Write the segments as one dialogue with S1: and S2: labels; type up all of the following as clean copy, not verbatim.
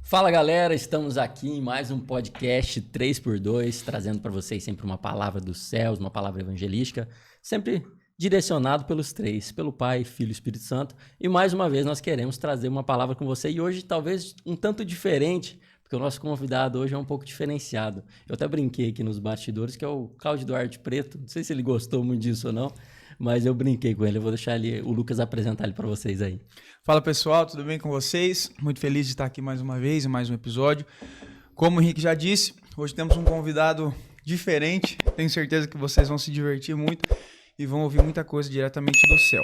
S1: Fala galera, estamos aqui em mais um podcast 3x2, trazendo para vocês sempre uma palavra dos céus, uma palavra evangelística, sempre direcionado pelos três, pelo Pai, Filho e Espírito Santo. E mais uma vez nós queremos trazer uma palavra com você e hoje talvez um tanto diferente, porque o nosso convidado hoje é um pouco diferenciado. Eu até brinquei aqui nos bastidores que é o Cláudio Duarte Preto, não sei se ele gostou muito disso ou não, mas eu brinquei com ele, eu vou deixar o Lucas apresentar ele para vocês aí.
S2: Fala pessoal, tudo bem com vocês? Muito feliz de estar aqui mais uma vez, em mais um episódio. Como o Henrique já disse, hoje temos um convidado diferente, tenho certeza que vocês vão se divertir muito e vão ouvir muita coisa diretamente do céu.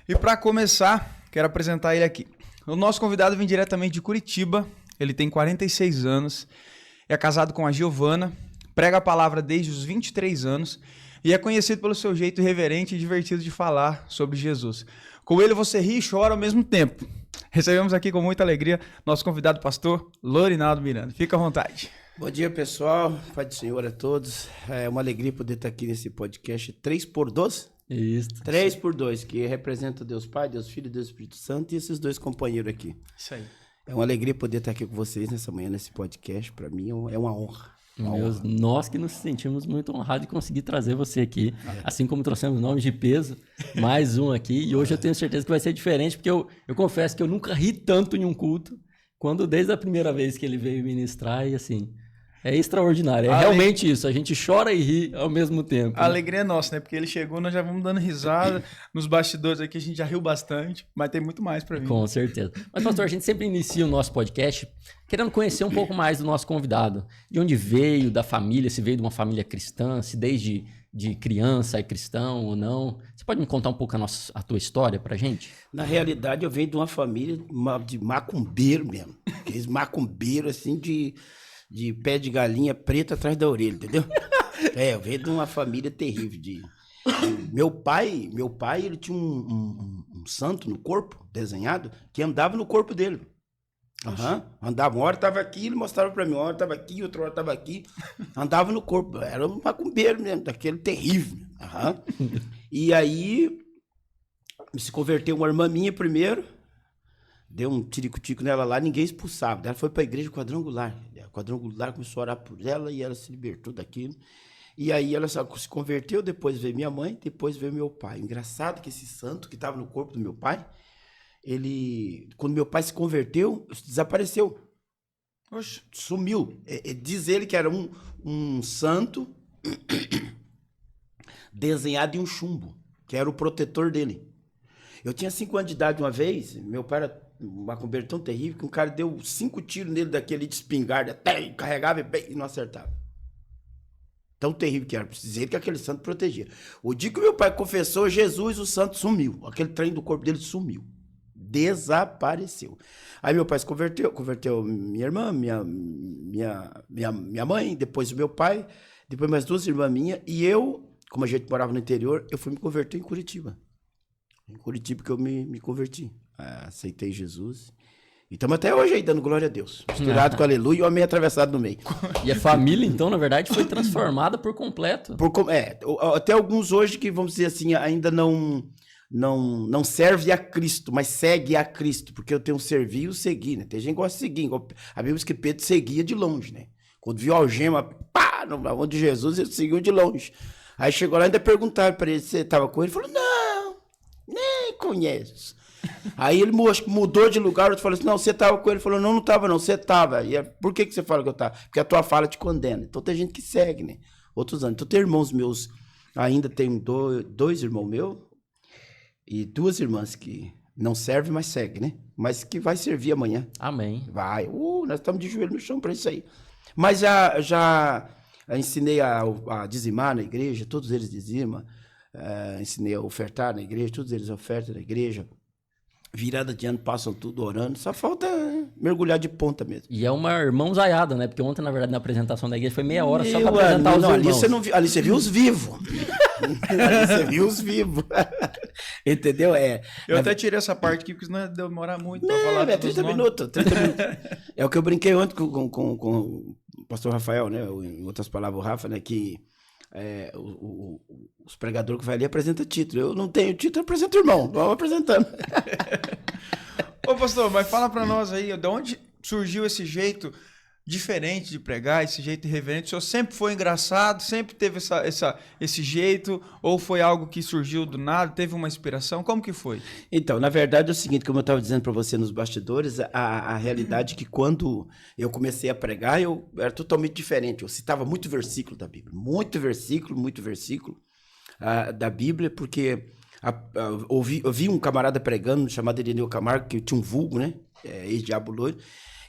S2: E para começar, quero apresentar ele aqui. O nosso convidado vem diretamente de Curitiba, ele tem 46 anos, é casado com a Giovana, prega a palavra desde os 23 anos e é conhecido pelo seu jeito irreverente e divertido de falar sobre Jesus. Com ele você ri e chora ao mesmo tempo. Recebemos aqui com muita alegria nosso convidado pastor Lorinaldo Miranda. Fica à vontade.
S3: Bom dia, pessoal. Pai do Senhor a todos. É uma alegria poder estar aqui nesse podcast 3x2.
S1: Isso.
S3: 3x2, que representa Deus Pai, Deus Filho e Deus Espírito Santo e esses dois companheiros aqui.
S2: Isso aí.
S3: É uma alegria poder estar aqui com vocês nessa manhã, nesse podcast. Para mim é uma honra.
S1: Nós que nos sentimos muito honrados de conseguir trazer você aqui, assim como trouxemos nomes de peso, mais um aqui, e hoje eu tenho certeza que vai ser diferente, porque eu confesso que eu nunca ri tanto em um culto, quando desde a primeira vez que ele veio ministrar, e assim, é extraordinário, realmente isso, a gente chora e ri ao mesmo tempo.
S2: A alegria é nossa, né? Porque ele chegou, nós já vamos dando risada, nos bastidores aqui a gente já riu bastante, mas tem muito mais para vir.
S1: Com certeza. Mas pastor, a gente sempre inicia o nosso podcast querendo conhecer um pouco mais do nosso convidado, de onde veio, da família, se veio de uma família cristã, se desde de criança é cristão ou não. Você pode me contar um pouco a tua história pra gente?
S3: Na realidade, eu venho de uma família de macumbeiro mesmo. Aqueles macumbeiros assim de pé de galinha preta atrás da orelha, entendeu? Eu venho de uma família terrível. Meu pai, ele tinha um santo no corpo, desenhado, que andava no corpo dele. Andava, uma hora estava aqui, ele mostrava para mim, uma hora estava aqui, outra hora estava aqui, andava no corpo, era um macumbeiro mesmo, daquele terrível. E aí, se converteu uma irmã minha primeiro, deu um tirico-tico nela lá, ninguém expulsava, ela foi para a igreja quadrangular, começou a orar por ela e ela se libertou daquilo. E aí ela se converteu, depois veio minha mãe, depois veio meu pai. Engraçado que esse santo que estava no corpo do meu pai, quando meu pai se converteu, desapareceu.
S2: Oxe.
S3: Sumiu. Diz ele que era um santo desenhado em um chumbo, que era o protetor dele. Eu tinha 5 anos de idade uma vez, meu pai era um macumbeiro tão terrível que um cara deu 5 tiros nele daquele de espingarda, até carregava e não acertava. Tão terrível que era, precisei que aquele santo protegia. O dia que meu pai confessou Jesus, o santo sumiu. Aquele trem do corpo dele sumiu. Desapareceu. Aí meu pai se converteu minha irmã, minha mãe, depois o meu pai, depois mais 2 irmãs minhas, e eu, como a gente morava no interior, eu fui me converter em Curitiba. Em Curitiba que eu me converti. Aceitei Jesus. E estamos até hoje aí dando glória a Deus. Misturado com aleluia e o amém atravessado no meio.
S1: E a família, então, na verdade, foi transformada por completo.
S3: Até alguns hoje que, vamos dizer assim, ainda não serve a Cristo, mas segue a Cristo. Porque eu tenho servir e o seguir, né? Tem gente que gosta de seguir. A Bíblia diz que Pedro seguia de longe, né? Quando viu a algema, pá, na mão de Jesus, ele seguiu de longe. Aí chegou lá e ainda perguntaram para ele se você estava com ele. Ele falou, não, nem conheço. Aí ele mudou de lugar, outro falou assim, não, você estava com ele. Ele falou, não estava não, você estava. E por que você fala que eu estava? Porque a tua fala te condena. Então tem gente que segue, né? Outros anos. Então tem irmãos meus, ainda tenho 2 irmãos meus e 2 irmãs que não servem, mas seguem, né? Mas que vai servir amanhã.
S1: Amém.
S3: Vai. Nós estamos de joelho no chão para isso aí. Mas já ensinei a dizimar na igreja, todos eles dizimam. Ensinei a ofertar na igreja, todos eles ofertam na igreja. Virada de ano, passam tudo orando. Só falta mergulhar de ponta mesmo.
S1: E é uma irmãozaiada, né? Porque ontem, na verdade, na apresentação da igreja foi meia hora só para apresentar os irmãos.
S3: Ali você viu os vivos. Ali você viu os vivos. Entendeu?
S2: Eu até tirei essa parte aqui, porque senão ia demorar muito para falar.
S3: 30 minutos. É o que eu brinquei ontem com o pastor Rafael, né? Em outras palavras, o Rafa, né? Que os pregadores que vai ali apresentam título. Eu não tenho título, eu apresento irmão. Vamos apresentando.
S2: Ô pastor, mas fala pra nós aí, de onde surgiu esse jeito diferente de pregar, esse jeito irreverente? O senhor sempre foi engraçado, sempre teve esse jeito, ou foi algo que surgiu do nada, teve uma inspiração? Como que foi?
S3: Então, na verdade é o seguinte, como eu estava dizendo para você nos bastidores, a realidade é que quando eu comecei a pregar, eu era totalmente diferente. Eu citava muito versículo da Bíblia, muito versículo da Bíblia, porque eu vi um camarada pregando, chamado Irineu Camargo, que tinha um vulgo, né? Ex-diabo loiro.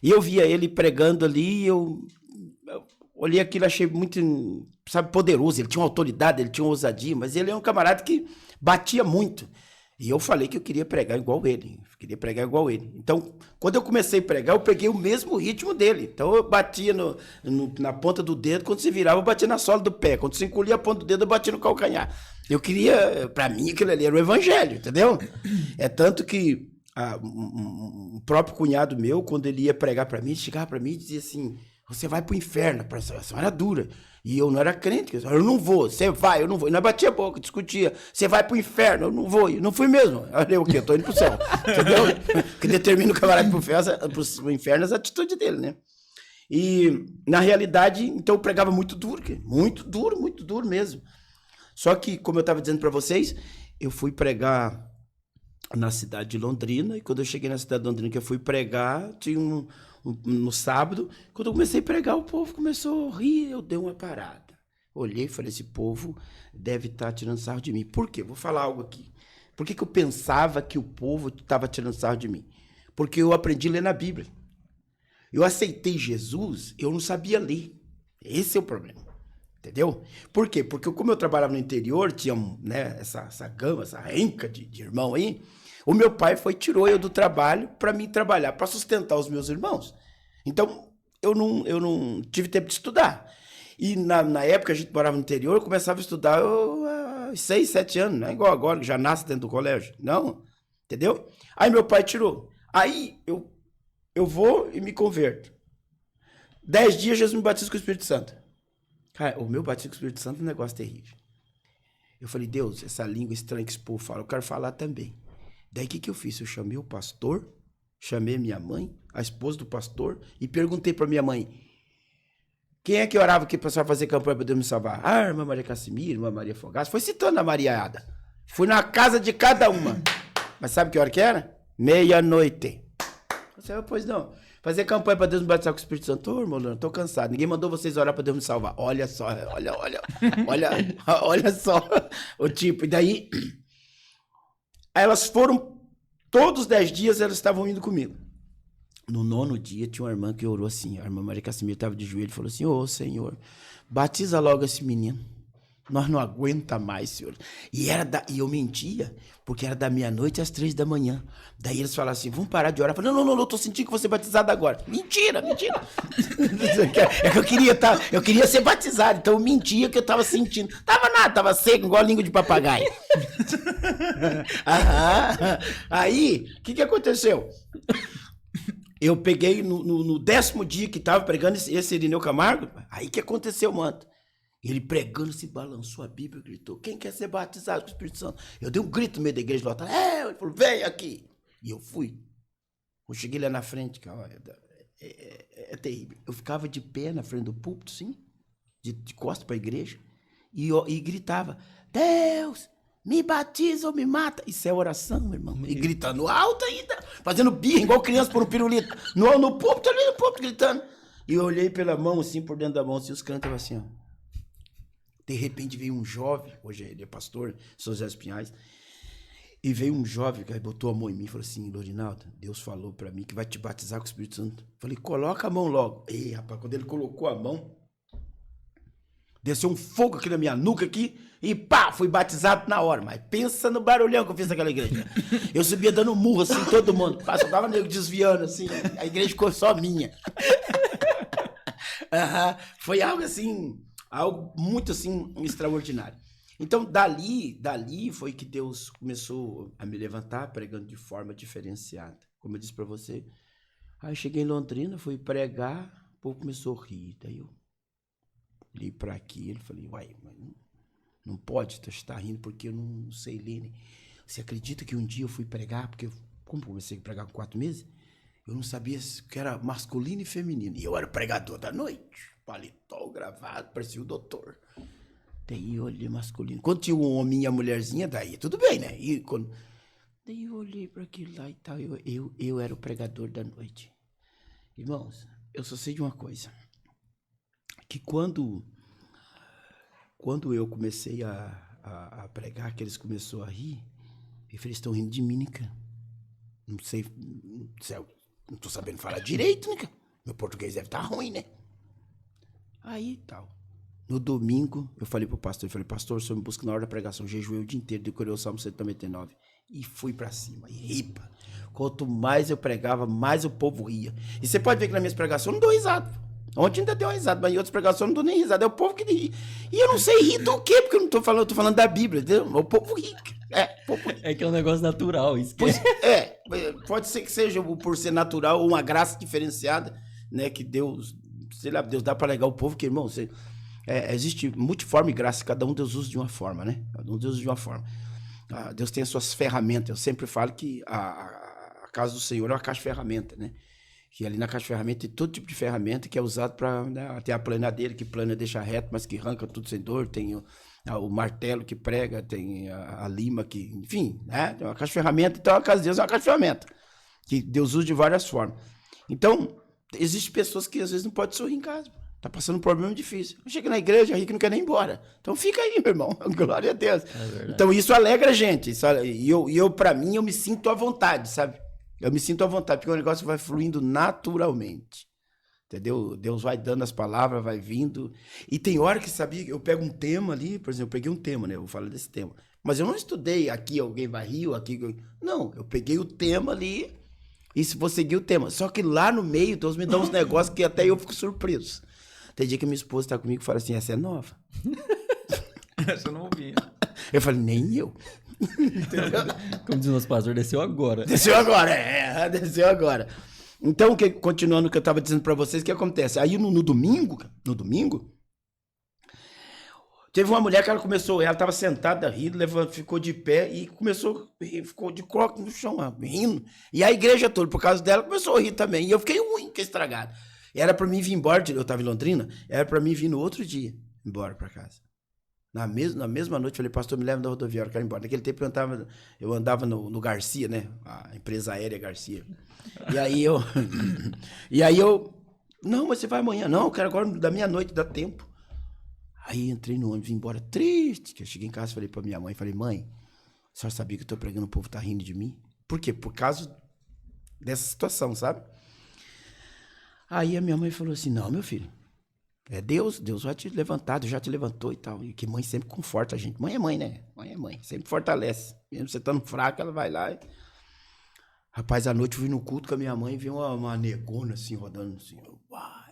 S3: E eu via ele pregando ali, eu olhei aquilo, achei muito, sabe, poderoso. Ele tinha uma autoridade, ele tinha uma ousadia, mas ele é um camarada que batia muito. E eu falei que eu queria pregar igual ele. Então, quando eu comecei a pregar, eu peguei o mesmo ritmo dele. Então, eu batia na ponta do dedo, quando se virava, eu batia na sola do pé. Quando se encolhia a ponta do dedo, eu batia no calcanhar. Eu queria, para mim, aquilo ali era o evangelho, entendeu? É tanto que um próprio cunhado meu, quando ele ia pregar para mim, ele chegava para mim e dizia assim: você vai pro inferno, a pressão era dura. E eu não era crente, eu não vou, você vai, eu não vou. E nós batia a boca, discutia, você vai pro inferno, eu não vou. Eu não fui mesmo. Eu falei, o quê? Eu tô indo pro céu. Entendeu? Que determina o camarada pro inferno é a atitude dele, né? E, na realidade, então eu pregava muito duro mesmo. Só que, como eu estava dizendo para vocês, eu fui pregar na cidade de Londrina, e quando eu cheguei na cidade de Londrina, que eu fui pregar, tinha no sábado, quando eu comecei a pregar, o povo começou a rir, eu dei uma parada. Olhei e falei, esse povo deve estar tirando sarro de mim. Por quê? Vou falar algo aqui. Por que eu pensava que o povo estava tirando sarro de mim? Porque eu aprendi a ler na Bíblia. Eu aceitei Jesus, eu não sabia ler. Esse é o problema. Entendeu? Por quê? Porque como eu trabalhava no interior, tinha, né, essa gama, essa renca de irmão aí, o meu pai tirou eu do trabalho para mim trabalhar, para sustentar os meus irmãos. Então, eu não tive tempo de estudar. E na época a gente morava no interior, eu começava a estudar aos 6, 7 anos, não é igual agora, que já nasce dentro do colégio. Não, entendeu? Aí meu pai tirou. Aí eu vou e me converto. 10 dias Jesus me batiza com o Espírito Santo. Cara, o meu batismo com o Espírito Santo é um negócio terrível. Eu falei, Deus, essa língua estranha que esse povo fala, eu quero falar também. Daí o que eu fiz? Eu chamei o pastor, chamei minha mãe, a esposa do pastor, e perguntei para minha mãe, quem é que orava aqui para fazer campanha para Deus me salvar? Ah, irmã Maria Cassimiro, irmã Maria Fogaça. Foi citando a Mariada. Fui na casa de cada uma. Mas sabe que hora que era? Meia-noite. Eu, pois não. Fazer campanha para Deus me batizar com o Espírito Santo. Ô, irmão, eu tô cansado. Ninguém mandou vocês orar para Deus me salvar. Olha só, olha só o tipo. E daí, elas foram, todos os 10 dias elas estavam indo comigo. No 9º dia, tinha uma irmã que orou assim. A irmã Maria Cassimiro estava de joelho e falou assim, ô, Senhor, batiza logo esse menino. Nós não aguenta mais, Senhor. E eu mentia, porque era da meia-noite às 3 da manhã. Daí eles falaram assim, vamos parar de orar. Eu falei, não, eu tô sentindo que vou ser batizado agora. Mentira. É que eu queria ser batizado, então eu mentia que eu tava sentindo. Tava nada, tava seco, igual a língua de papagaio. Aí, o que aconteceu? Eu peguei no 10º dia que tava pregando esse Irineu Camargo, aí que aconteceu, mano? Ele pregando, se balançou a Bíblia, gritou, quem quer ser batizado com o Espírito Santo? Eu dei um grito no meio da igreja, ele falou, vem aqui. E eu fui. Eu cheguei lá na frente, cara, é terrível. Eu ficava de pé na frente do púlpito, sim, de costas para a igreja, e gritava, Deus, me batiza ou me mata. Isso é oração, meu irmão. E gritando alto ainda, fazendo birra, igual criança por um pirulito. No púlpito, ali no púlpito, gritando. E eu olhei pela mão, assim, por dentro da mão, assim, os caras estavam assim, ó. De repente veio um jovem, hoje ele é pastor, São José dos Pinhais, e veio um jovem que botou a mão em mim e falou assim, Lorinaldo, Deus falou pra mim que vai te batizar com o Espírito Santo. Falei, coloca a mão logo. Ei, rapaz, quando ele colocou a mão, desceu um fogo aqui na minha nuca aqui, e pá, fui batizado na hora. Mas pensa no barulhão que eu fiz naquela igreja. Eu subia dando murro assim, todo mundo. Só tava nego desviando assim, a igreja ficou só minha. Foi algo assim... Algo muito, assim, extraordinário. Então, dali foi que Deus começou a me levantar, pregando de forma diferenciada. Como eu disse para você. Aí eu cheguei em Londrina, fui pregar, o povo começou a rir. Daí eu olhei para aquilo e falei, uai, mas não pode estar rindo porque eu não sei ler, né? Você acredita que um dia eu fui pregar, porque como comecei a pregar com 4 meses, Eu não sabia que era masculino e feminino. E eu era o pregador da noite. Paletó, gravado, parecia o doutor. Daí eu olhei masculino. Quando tinha um homem e a mulherzinha, daí tudo bem, né? Daí eu olhei para aquilo lá e tal. Eu era o pregador da noite. Irmãos, eu só sei de uma coisa. Que quando eu comecei a pregar, que eles começaram a rir, eles estão rindo de mim, né, cara? Não sei, não tô sabendo falar direito, né, cara? Meu português deve estar ruim, né? Aí, tal. No domingo, eu falei pro pastor, pastor, o senhor me busca na hora da pregação, jejuei o dia inteiro, decorei o Salmo 199. E fui pra cima, e ripa. Quanto mais eu pregava, mais o povo ria. E você pode ver que nas minhas pregações eu não dou risada. Ontem ainda deu uma risada, mas em outras pregações eu não dou nem risada. É o povo que ri. E eu não sei rir do quê, porque eu não tô falando, eu tô falando da Bíblia, entendeu? O povo ri. O povo ri.
S1: É que é um negócio natural, isso que
S3: Pode ser que seja por ser natural ou uma graça diferenciada, né? Que Deus, sei lá, Deus dá para alegar o povo, que, irmão, existe multiforme graça, cada um Deus usa de uma forma, né? Cada um Deus usa de uma forma. Deus tem as suas ferramentas. Eu sempre falo que a casa do Senhor é uma caixa de ferramenta, né? Que ali na caixa de ferramenta tem todo tipo de ferramenta que é usado para, né, tem a planadeira que plana deixa reto, mas que arranca tudo sem dor, tem o martelo que prega, tem a lima que, enfim, né? Tem uma caixa de ferramenta, então a casa de Deus é uma caixa de ferramenta que Deus usa de várias formas. Então, existem pessoas que às vezes não podem sorrir em casa. Tá passando um problema difícil. Chega na igreja, ri que não quer nem ir embora. Então fica aí, meu irmão. Glória a Deus. Então isso alegra a gente. E eu, pra mim, eu me sinto à vontade, sabe? Eu me sinto à vontade, porque o negócio vai fluindo naturalmente. Entendeu? Deus vai dando as palavras, vai vindo. E tem hora que, sabia, eu pego um tema ali, por exemplo, eu peguei um tema, né? Eu vou falar desse tema. Mas eu não estudei aqui, alguém vai rir, aqui... Não, eu peguei o tema ali e vou seguir o tema. Só que lá no meio, Deus me dá uns negócios que até eu fico surpreso. Tem dia que minha esposa tá comigo e fala assim, essa é nova.
S2: Essa eu não ouvi.
S3: Eu falei, nem eu.
S1: Como diz o nosso pastor, desceu agora.
S3: Desceu agora, desceu agora. Então, continuando o que eu tava dizendo pra vocês, o que acontece? Aí no domingo, teve uma mulher que ela tava sentada, rindo, ficou de pé e ficou de croque no chão, rindo. E a igreja toda, por causa dela, começou a rir também. E eu fiquei ruim, fiquei estragado. Era pra mim vir embora, eu tava em Londrina, era pra mim vir no outro dia, embora pra casa. Na mesma noite, falei, pastor, me leva da rodoviária, eu quero ir embora. Naquele tempo eu andava no Garcia, né? A empresa aérea Garcia. E aí eu, não, mas você vai amanhã. Não, eu quero agora da meia-noite, dá tempo. Aí entrei no ônibus, vim embora triste, que eu cheguei em casa, falei pra minha mãe, mãe, a senhora sabia que eu tô pregando, o povo tá rindo de mim? Por quê? Por causa dessa situação, sabe? Aí a minha mãe falou assim, não, meu filho, é Deus vai te levantar, Deus já te levantou e tal. E que mãe sempre conforta a gente. Mãe é mãe, né? Mãe é mãe, sempre fortalece. Mesmo você estando fraco, ela vai lá. Rapaz, à noite eu fui no culto com a minha mãe e vi uma negona assim, rodando assim.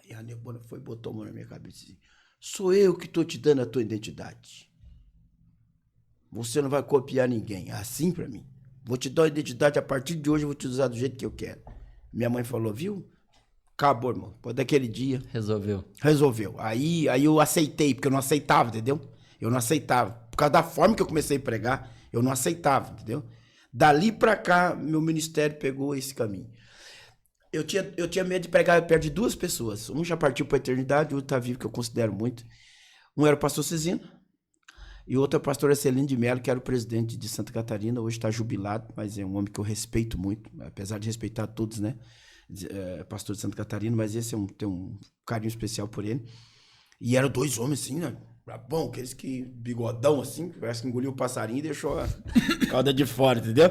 S3: E a negona foi e botou a mão na minha cabeça assim, sou eu que tô te dando a tua identidade. Você não vai copiar ninguém, é assim pra mim. Vou te dar a identidade, a partir de hoje eu vou te usar do jeito que eu quero. Minha mãe falou, viu? Acabou, irmão. Depois daquele dia... Resolveu. Aí eu aceitei, porque eu não aceitava, entendeu? Eu não aceitava. Por causa da forma que eu comecei a pregar, eu não aceitava, entendeu? Dali pra cá, meu ministério pegou esse caminho. Eu tinha medo de pregar perto de duas pessoas. Um já partiu pra eternidade, o outro tá vivo, que eu considero muito. Um era o pastor Cezino, e o outro é o pastor Celino de Mello, que era o presidente de Santa Catarina. Hoje está jubilado, mas é um homem que eu respeito muito, apesar de respeitar todos, né? Pastor de Santa Catarina, mas esse tem um carinho especial por ele. E eram dois homens assim, né? Bom, aqueles que bigodão assim, parece que engoliu o passarinho e deixou a cauda de fora, entendeu?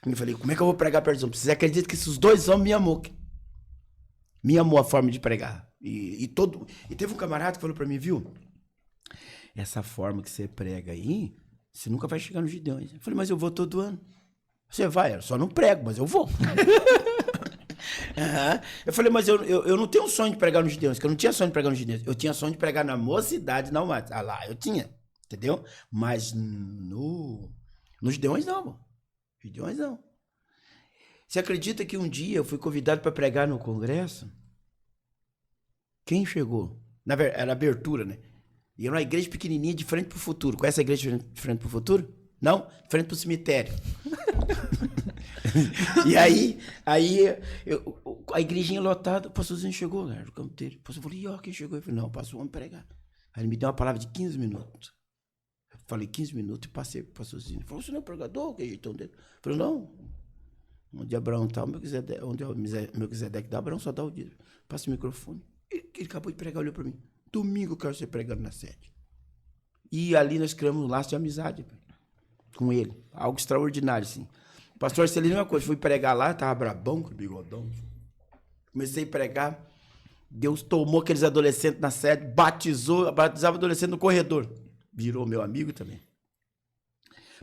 S3: Eu falei, como é que eu vou pregar perto dos homens? Vocês acreditam que esses dois homens me amou a forma de pregar. E teve um camarada que falou pra mim, viu? Essa forma que você prega aí, você nunca vai chegar nos Gideões. Eu falei, mas eu vou todo ano. Você vai, eu só não prego, mas eu vou. Eu falei, mas eu não tenho sonho de pregar nos Gideões, que eu não tinha sonho de pregar nos Gideões. Eu tinha sonho de pregar na Mocidade, na Almaty. Lá eu tinha, entendeu? Mas nos Gideões não, mano. Gideões não. Você acredita que um dia eu fui convidado para pregar no congresso? Quem chegou? Na verdade, era abertura, né? E era uma igreja pequenininha de frente pro futuro. Conhece a igreja de frente pro futuro? Não? De frente pro cemitério. E aí A igrejinha lotada, o pastorzinho chegou, né? No campo dele. O pastor falou, e ó, quem chegou? Eu falei, não, o pastor, vamos pregar. Aí ele me deu uma palavra de 15 minutos. Eu falei 15 minutos e passei pro pastorzinho. Ele falou, você não é pregador? Que jeitão dele? Eu falei, não. Onde Abraão tá, onde o Melquisedeque dá, Abraão só dá o dízimo. Passa o microfone. Ele acabou de pregar, olhou para mim. Domingo eu quero ser pregando na sede. E ali nós criamos um laço de amizade com ele. Algo extraordinário, assim. Pastor Celino, uma coisa, fui pregar lá, tava brabão com o bigodão. Comecei a pregar. Deus tomou aqueles adolescentes na sede, batizava adolescente no corredor. Virou meu amigo também.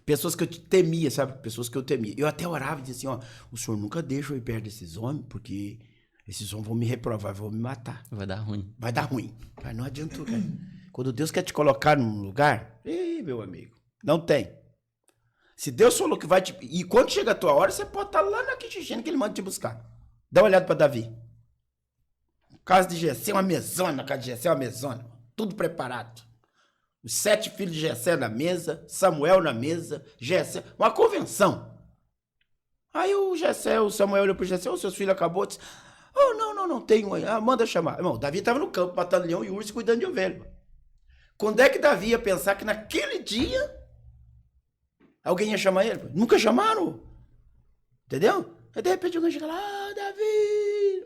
S3: Pessoas que eu temia, sabe? Pessoas que eu temia. Eu até orava e dizia assim, ó, o senhor nunca deixa eu ir perto desses homens, porque esses homens vão me reprovar, vão me matar.
S1: Vai dar ruim.
S3: Vai dar ruim. Mas não adiantou, cara. Quando Deus quer te colocar num lugar, ei, meu amigo, não tem. Se Deus falou que vai te... E quando chega a tua hora, você pode estar lá na Quixixina que ele manda te buscar. Dá uma olhada para Davi. Casa de Jessé, uma mesona. Casa de Jessé, uma mesona. Tudo preparado. Os 7 filhos de Jessé na mesa, Samuel na mesa, Jessé, uma convenção. Aí o Samuel olhou para o Jessé, os seus filhos acabou, disse, oh, não tenho, manda chamar. Irmão, Davi estava no campo, matando leão e urso, cuidando de ovelha. Quando é que Davi ia pensar que naquele dia alguém ia chamar ele? Nunca chamaram. Entendeu? Aí de repente alguém chega lá, Davi,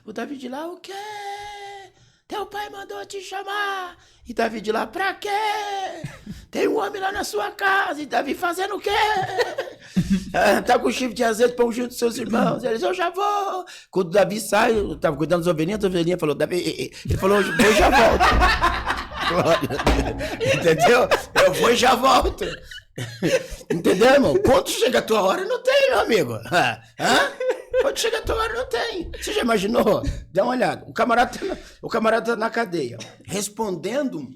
S3: o Davi de lá, o quê? Teu pai mandou te chamar. E Davi de lá, pra quê? Tem um homem lá na sua casa. E Davi fazendo o quê? Tá com chifre de azeite para ungir dos seus irmãos. Ele disse, eu já vou. Quando Davi sai, eu tava cuidando das ovelhinhas falou, Davi, ele falou, eu vou e já volto. Entendeu? Eu vou e já volto. Entendeu, irmão? Quando chega a tua hora, não tem, meu amigo. Quando chega a tua hora, não tem. Você já imaginou? Dá uma olhada. O camarada tá na cadeia, respondendo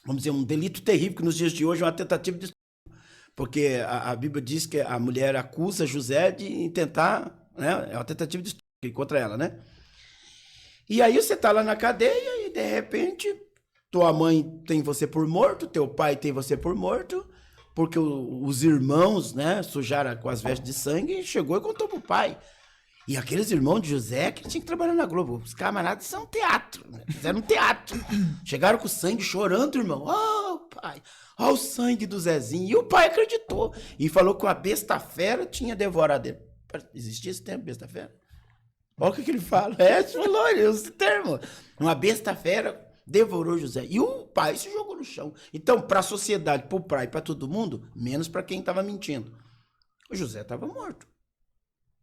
S3: vamos dizer, um delito terrível, que nos dias de hoje é uma tentativa de... Porque a Bíblia diz que a mulher acusa José de tentar, né? É uma tentativa de estupro contra ela, né? E aí você tá lá na cadeia e, de repente, tua mãe tem você por morto, teu pai tem você por morto, porque os irmãos, né, sujaram com as vestes de sangue, e chegou e contou pro pai. E aqueles irmãos de José que tinham que trabalhar na Globo. Os camaradas são teatro, né? Fizeram um teatro. Chegaram com sangue, chorando, irmão. Oh, pai, olha o sangue do Zezinho. E o pai acreditou. E falou que uma besta fera tinha devorado ele. Existia esse termo, besta fera? Olha o que ele fala. Você falou esse termo. Uma besta fera devorou José. E o pai se jogou no chão. Então, para a sociedade, para o pai, para todo mundo, menos para quem estava mentindo. O José estava morto.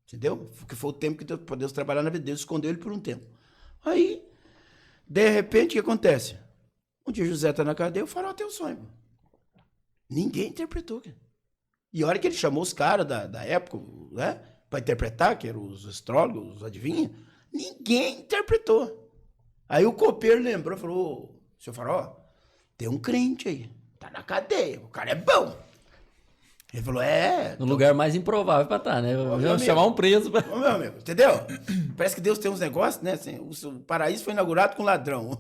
S3: Entendeu? Porque foi o tempo que Deus trabalhar na vida. Deus escondeu ele por um tempo. Aí, de repente, o que acontece? Um dia José está na cadeia, o faraó tem um sonho. Ninguém interpretou. Cara. E a hora que ele chamou os caras da época, né, para interpretar, que eram os astrólogos, os adivinhos, ninguém interpretou. Aí o copeiro lembrou, falou, seu faraó, tem um crente aí, tá na cadeia, o cara é bom. Ele falou,
S1: no lugar mais improvável pra estar, né? Vamos chamar um preso.
S3: Ô, meu amigo, entendeu? Parece que Deus tem uns negócios, né? Assim, o paraíso foi inaugurado com ladrão.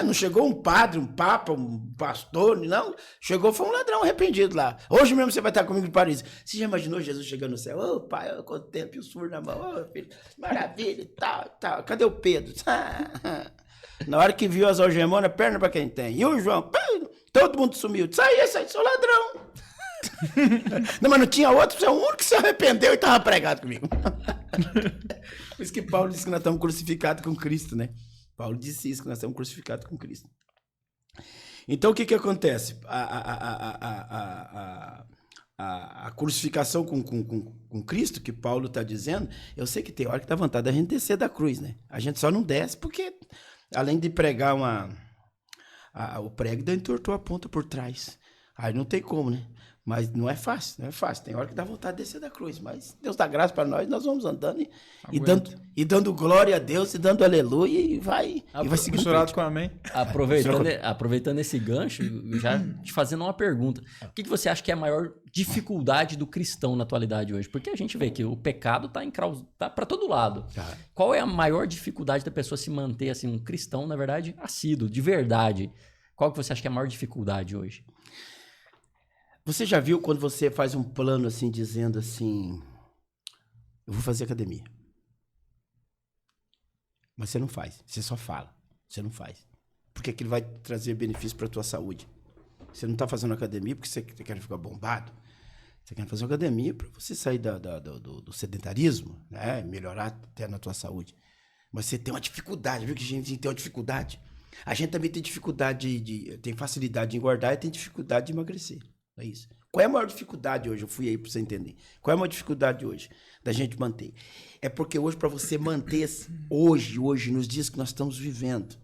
S3: Não chegou um padre, um papa, um pastor, não. Chegou, foi um ladrão arrependido lá. Hoje mesmo você vai estar comigo no paraíso. Você já imaginou Jesus chegando no céu? Ô, pai, eu contemplo o surdo na mão. Ô, filho, maravilha e tal. Cadê o Pedro? Na hora que viu as algemonas, perna pra quem tem. E o João? Todo mundo sumiu. Sai, sou ladrão. Não, mas não tinha outro, você é o único que se arrependeu e estava pregado comigo. Por isso que Paulo disse que nós estamos crucificados com Cristo, né? Paulo disse isso, que nós estamos crucificados com Cristo. Então, o que acontece? A crucificação com Cristo, que Paulo está dizendo, eu sei que tem hora que dá vontade da gente descer da cruz, né? A gente só não desce porque, além de pregar o prego entortou a ponta por trás. Aí não tem como, né? Mas não é fácil. Tem hora que dá vontade de descer da cruz. Mas Deus dá graça para nós vamos andando e dando glória a Deus e dando aleluia e vai seguir
S2: misturado com amém.
S1: Aproveitando esse gancho, já te fazendo uma pergunta. O que você acha que é a maior dificuldade do cristão na atualidade hoje? Porque a gente vê que o pecado tá para todo lado. Tá. Qual é a maior dificuldade da pessoa se manter assim, um cristão, na verdade, assíduo, de verdade? Qual que você acha que é a maior dificuldade hoje?
S3: Você já viu quando você faz um plano assim, dizendo assim, eu vou fazer academia. Mas você não faz, você só fala, você não faz. Porque aquilo vai trazer benefício para a tua saúde. Você não está fazendo academia porque você quer ficar bombado. Você quer fazer academia para você sair do sedentarismo, né? Melhorar até na tua saúde. Mas você tem uma dificuldade, viu que a gente tem uma dificuldade? A gente também tem dificuldade tem facilidade de engordar e tem dificuldade de emagrecer. É isso. Qual é a maior dificuldade hoje? Eu fui aí para você entender. Qual é a maior dificuldade hoje da gente manter? É porque hoje, para você manter hoje, nos dias que nós estamos vivendo,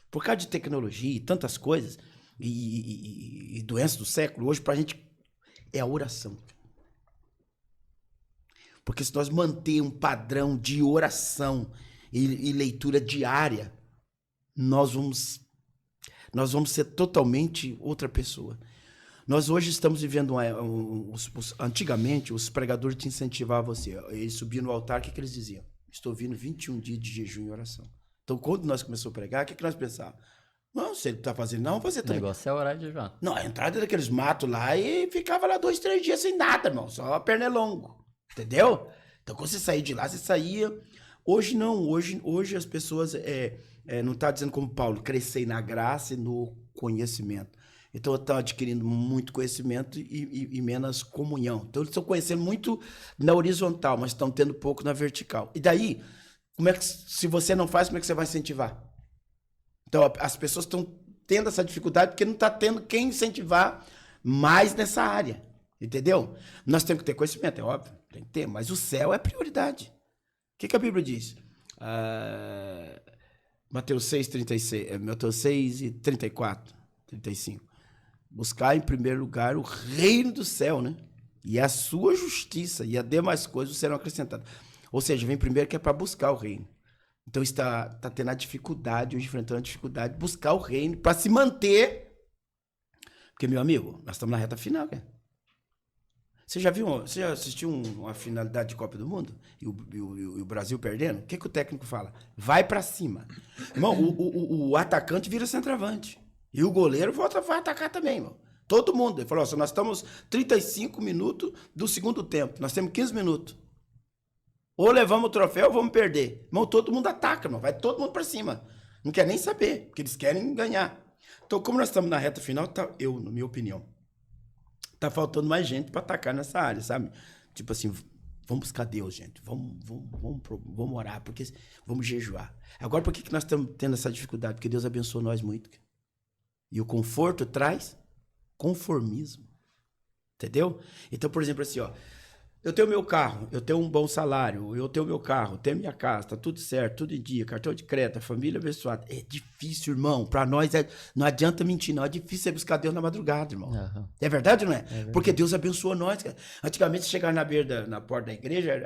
S3: por causa de tecnologia e tantas coisas, e doenças do século, hoje para a gente é a oração. Porque se nós manter um padrão de oração e leitura diária, nós vamos ser totalmente outra pessoa. Nós hoje estamos vivendo antigamente os pregadores te incentivavam você. Eles subiam no altar, o que eles diziam? Estou vindo 21 dias de jejum e oração. Então, quando nós começamos a pregar, o que nós pensávamos? Não, se ele está fazendo, não, vamos fazer também.
S1: O negócio é orar de jejuar.
S3: Não, a entrada daqueles matos lá e ficava lá 2, 3 dias sem nada, irmão. Só a pernilongo. Entendeu? Então, quando você saía de lá, você saía. Hoje não. Hoje as pessoas não estão dizendo como Paulo, crescer na graça e no conhecimento. Então, estão adquirindo muito conhecimento e menos comunhão. Então, eles estão conhecendo muito na horizontal, mas estão tendo pouco na vertical. E daí, se você não faz, como é que você vai incentivar? Então, as pessoas estão tendo essa dificuldade porque não está tendo quem incentivar mais nessa área. Entendeu? Nós temos que ter conhecimento, é óbvio. Tem que ter, mas o céu é prioridade. O que a Bíblia diz? Mateus 6, 36, Mateus 6 e 34, 35. Buscar em primeiro lugar o reino do céu, né? E a sua justiça, e as demais coisas serão acrescentadas. Ou seja, vem primeiro que é para buscar o reino. Então está tendo a dificuldade, hoje enfrentando a dificuldade de buscar o reino para se manter. Porque, meu amigo, nós estamos na reta final, cara. Você já assistiu uma finalidade de Copa do Mundo? E o Brasil perdendo? O que o técnico fala? Vai para cima. Irmão, o atacante vira centroavante. E o goleiro vai atacar também, irmão. Todo mundo. Ele falou, nós estamos 35 minutos do segundo tempo. Nós temos 15 minutos. Ou levamos o troféu ou vamos perder. Irmão, todo mundo ataca, irmão. Vai todo mundo para cima. Não quer nem saber, porque eles querem ganhar. Então, como nós estamos na reta final, na minha opinião, tá faltando mais gente para atacar nessa área, sabe? Tipo assim, vamos buscar Deus, gente. Vamos orar, porque vamos jejuar. Agora, por que nós estamos tendo essa dificuldade? Porque Deus abençoou nós muito. E o conforto traz conformismo. Entendeu? Então, por exemplo, assim, eu tenho meu carro, eu tenho um bom salário, eu tenho meu carro, tenho minha casa, tá tudo certo, tudo em dia, cartão de crédito, família abençoada. É difícil, irmão. Para nós, não adianta mentir, não. É difícil você buscar Deus na madrugada, irmão. Uhum. É verdade ou não é? Verdade. Porque Deus abençoou nós. Cara. Antigamente, chegar na porta da igreja,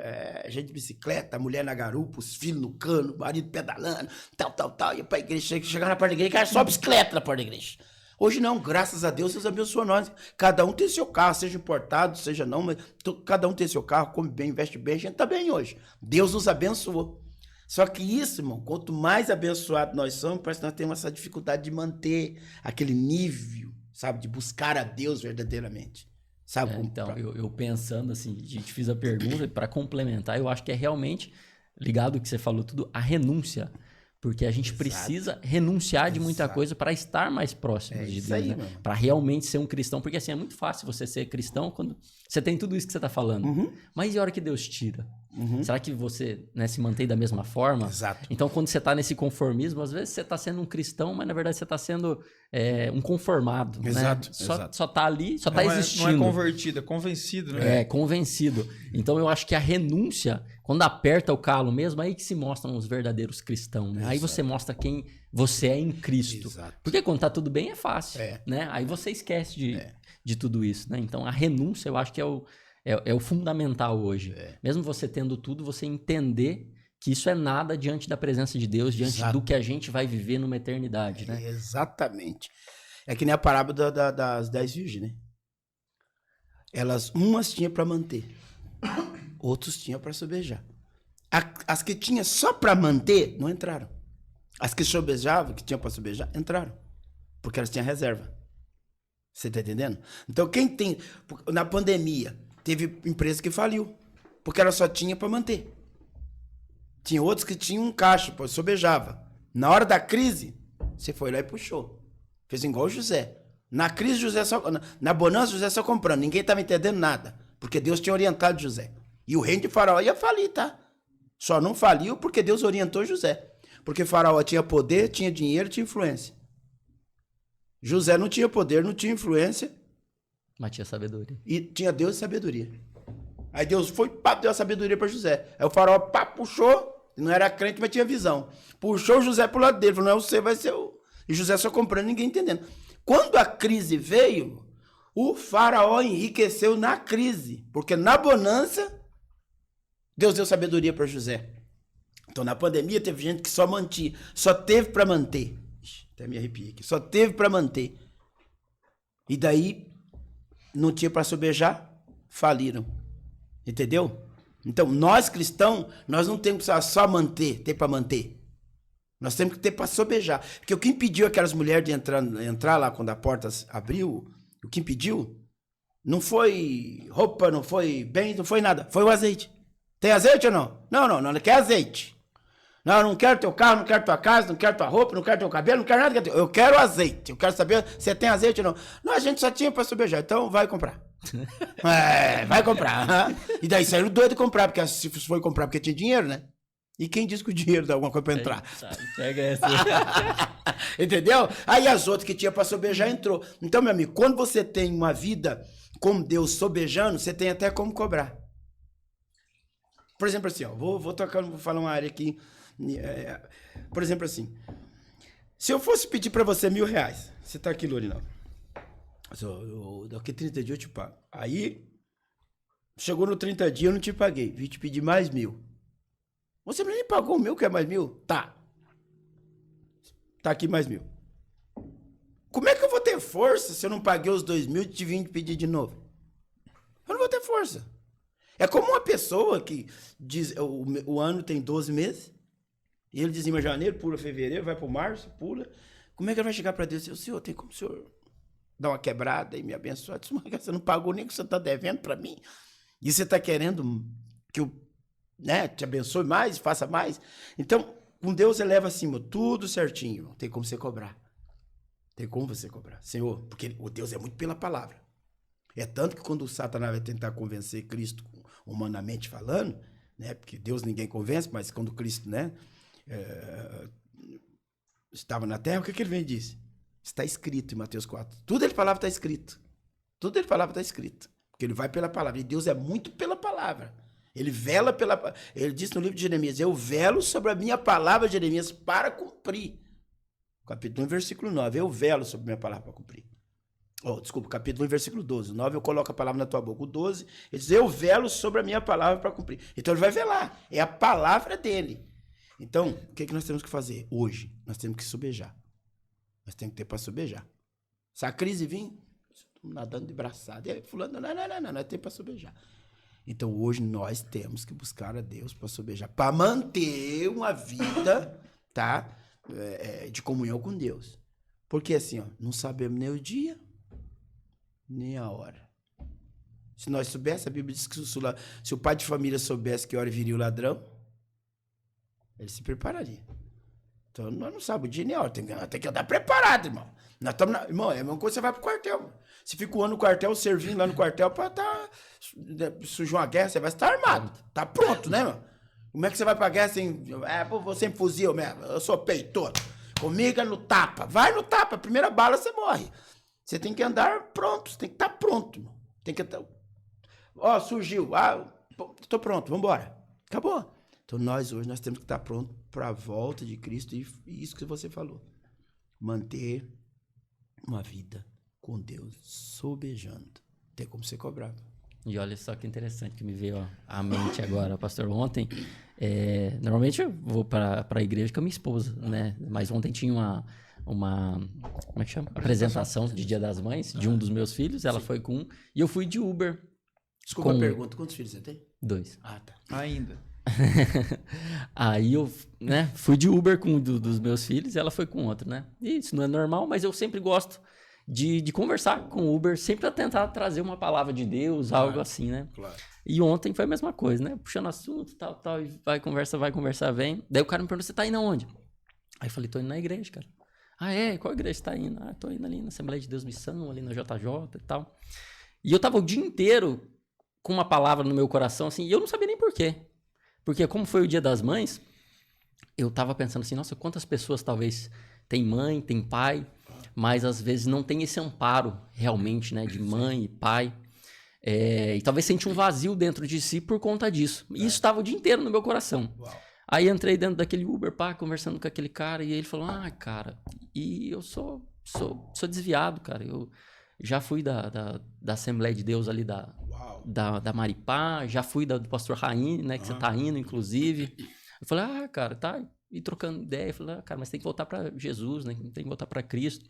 S3: gente de bicicleta, mulher na garupa, os filhos no cano, o marido pedalando, tal, ia pra igreja. Chegar na porta da igreja, cara, só bicicleta na porta da igreja. Hoje não, graças a Deus, Deus abençoa nós. Cada um tem seu carro, seja importado, seja não, mas cada um tem seu carro, come bem, investe bem, a gente tá bem hoje. Deus nos abençoou. Só que isso, irmão, quanto mais abençoados nós somos, parece que nós temos essa dificuldade de manter aquele nível, sabe, de buscar a Deus verdadeiramente. Sabe?
S1: Então, eu pensando assim, te fiz a pergunta, para complementar, eu acho que é realmente, ligado ao que você falou tudo, a renúncia. Porque a gente precisa renunciar de muita coisa para estar mais próximo de Deus, aí, né? Para realmente ser um cristão. Porque assim, é muito fácil você ser cristão quando você tem tudo isso que você está falando. Uhum. Mas e a hora que Deus tira? Uhum. Será que você, né, se mantém da mesma forma?
S3: Exato.
S1: Então, quando você está nesse conformismo, às vezes você está sendo um cristão, mas na verdade você está sendo um conformado.
S3: Exato.
S1: Né? Só está ali, só está existindo.
S2: Não é convertido, é convencido, né?
S1: É, convencido. Então, eu acho que a renúncia, quando aperta o calo mesmo, aí que se mostram os verdadeiros cristãos. Né? Aí você mostra quem você é em Cristo.
S3: Exato.
S1: Porque quando tá tudo bem é fácil. Né? Aí você esquece de tudo isso. Né? Então, a renúncia eu acho que é o fundamental hoje. Mesmo você tendo tudo, você entender que isso é nada diante da presença de Deus, diante do que a gente vai viver numa eternidade. Né?
S3: Exatamente. É que nem a parábola das 10 virgens, né? Umas tinham para manter, outros tinham para sobejar. As que tinham só para manter, não entraram. As que sobejavam, que tinham para sobejar, entraram. Porque elas tinham reserva. Você tá entendendo? Então, quem tem... Na pandemia, teve empresa que faliu. Porque ela só tinha para manter. Tinha outros que tinham um caixa, pô, sobejava. Na hora da crise, você foi lá e puxou. Fez igual o José. Na crise, José só... Na bonança, José só comprando. Ninguém estava entendendo nada. Porque Deus tinha orientado José. E o reino de Faraó ia falir, tá? Só não faliu porque Deus orientou José. Porque Faraó tinha poder, tinha dinheiro, tinha influência. José não tinha poder, não tinha influência.
S1: Mas tinha sabedoria.
S3: E tinha Deus e sabedoria. Aí Deus foi, pá, deu a sabedoria para José. Aí o Faraó, pá, puxou. Não era crente, mas tinha visão. Puxou José pro lado dele. Falou, não, você vai ser o... E José só comprando, ninguém entendendo. Quando a crise veio, o Faraó enriqueceu na crise. Porque na bonança, Deus deu sabedoria para José. Então, na pandemia, teve gente que só mantinha. Só teve para manter. Ixi, até me arrepiei aqui. Só teve para manter. E daí, não tinha para sobejar, faliram. Entendeu? Então, nós cristãos, nós não temos que só manter, ter para manter. Nós temos que ter para sobejar. Porque o que impediu aquelas mulheres de entrar lá quando a porta abriu, o que impediu, não foi roupa, não foi bens, não foi nada. Foi o azeite. Tem azeite ou não? Não quer azeite. Não, não quero teu carro, não quero tua casa, não quero tua roupa, não quero teu cabelo, não quero nada. Eu quero azeite. Eu quero saber se tem azeite ou não. Não, a gente só tinha para sobejar, então vai comprar. Vai comprar. E daí saíram doido de comprar, porque se foi comprar porque tinha dinheiro, né? E quem disse que o dinheiro dá alguma coisa pra entrar?
S1: Pega essa.
S3: Entendeu? Aí as outras que tinha pra sobejar entrou. Então, meu amigo, quando você tem uma vida com Deus sobejando, você tem até como cobrar. Por exemplo, assim, ó, vou falar uma área aqui. Por exemplo, assim, se eu fosse pedir pra você R$1.000, você tá aqui, Lorinal. Daqui 30 dias eu te pago. Aí, chegou no 30 dias, eu não te paguei. Vim te pedir mais 1.000. Você nem pagou o meu, quer mais 1.000? Tá. Tá aqui mais 1.000. Como é que eu vou ter força se eu não paguei os 2.000 e te vim pedir de novo? Eu não vou ter força. É como uma pessoa que diz, o ano tem 12 meses, e ele dizima janeiro, pula fevereiro, vai pro março, pula. Como é que ele vai chegar para Deus e dizer, Senhor, tem como o Senhor dar uma quebrada e me abençoar? Você não pagou nem o que você tá devendo para mim. E você tá querendo que eu te abençoe mais, faça mais. Então, com Deus ele leva acima tudo certinho. Tem como você cobrar. Tem como você cobrar. Senhor, porque o Deus é muito pela palavra. É tanto que quando o Satanás vai tentar convencer Cristo, humanamente falando, né? Porque Deus ninguém convence, mas quando Cristo, estava na terra, o que ele vem e disse? Está escrito em Mateus 4. Tudo ele falava está escrito. Tudo ele falava está escrito. Porque ele vai pela palavra. E Deus é muito pela palavra. Ele vela pela... Ele disse no livro de Jeremias, eu velo sobre a minha palavra, Jeremias, para cumprir. Capítulo 1, versículo 9. Eu velo sobre a minha palavra para cumprir. Desculpa, capítulo 1, versículo 12. O 9, eu coloco a palavra na tua boca. O 12, ele diz, eu velo sobre a minha palavra para cumprir. Então ele vai velar. É a palavra dele. Então, o que nós temos que fazer hoje? Nós temos que sobejar. Nós temos que ter para sobejar. Se a crise vir, nadando de braçada. E aí, fulano, não, nós temos para sobejar. Então, hoje, nós temos que buscar a Deus para sobejar, para manter uma vida, tá? De comunhão com Deus. Porque assim, não sabemos nem o dia, nem a hora. Se nós soubéssemos, a Bíblia diz que se o pai de família soubesse que hora viria o ladrão, ele se prepararia. Então, nós não sabemos o dia nem a hora. Tem que andar preparado, irmão. Irmão, é a mesma coisa, você vai pro quartel, mano. Você fica um ano no quartel, servindo lá no quartel pra surgir uma guerra, você vai estar armado. Tá pronto, né, mano? Como é que você vai pra guerra sem... vou sem fuzil mesmo, eu sou peitor. Comigo é no tapa. Vai no tapa, a primeira bala você morre. Você tem que andar pronto, você tem que estar pronto, mano. Tem que estar... surgiu. Tô pronto, vambora. Acabou. Então hoje nós temos que estar pronto para a volta de Cristo e isso que você falou. Manter uma vida com Deus sobejando. Tem como ser cobrado.
S1: E olha só que interessante que me veio à mente agora, pastor. Ontem, normalmente eu vou para a igreja com a minha esposa, né? Mas ontem tinha uma como é que chama? Apresentação de Dia das Mães de um dos meus filhos. Ela foi com um e eu fui de Uber.
S3: Desculpa a pergunta, quantos filhos você tem?
S1: 2.
S3: Ah, tá.
S2: Ainda.
S1: Aí eu, fui de Uber com um dos meus filhos e ela foi com outro, né? E isso não é normal, mas eu sempre gosto de conversar com o Uber, sempre pra tentar trazer uma palavra de Deus, algo assim, né?
S3: Claro.
S1: E ontem foi a mesma coisa, né? Puxando assunto, tal, e vai, conversa, vem. Daí o cara me perguntou, você tá indo aonde? Aí eu falei, tô indo na igreja, cara. Ah, é? Qual igreja você tá indo? Ah, tô indo ali na Assembleia de Deus Missão, ali na JJ e tal. E eu tava o dia inteiro com uma palavra no meu coração, assim, e eu não sabia nem por quê. Porque como foi o Dia das Mães, eu tava pensando assim, nossa, quantas pessoas talvez têm mãe, têm pai, mas às vezes não tem esse amparo realmente, né, de mãe e pai. E talvez sente um vazio dentro de si por conta disso. E isso estava o dia inteiro no meu coração.
S3: Uau.
S1: Aí entrei dentro daquele Uber, conversando com aquele cara, e ele falou, cara, e eu sou desviado, cara. Eu já fui da Assembleia de Deus ali da Maripá, já fui do pastor Raine, né, que você tá indo, inclusive. Eu falei, cara, tá, e trocando ideia. Eu falei, cara, mas tem que voltar para Jesus, né, tem que voltar para Cristo.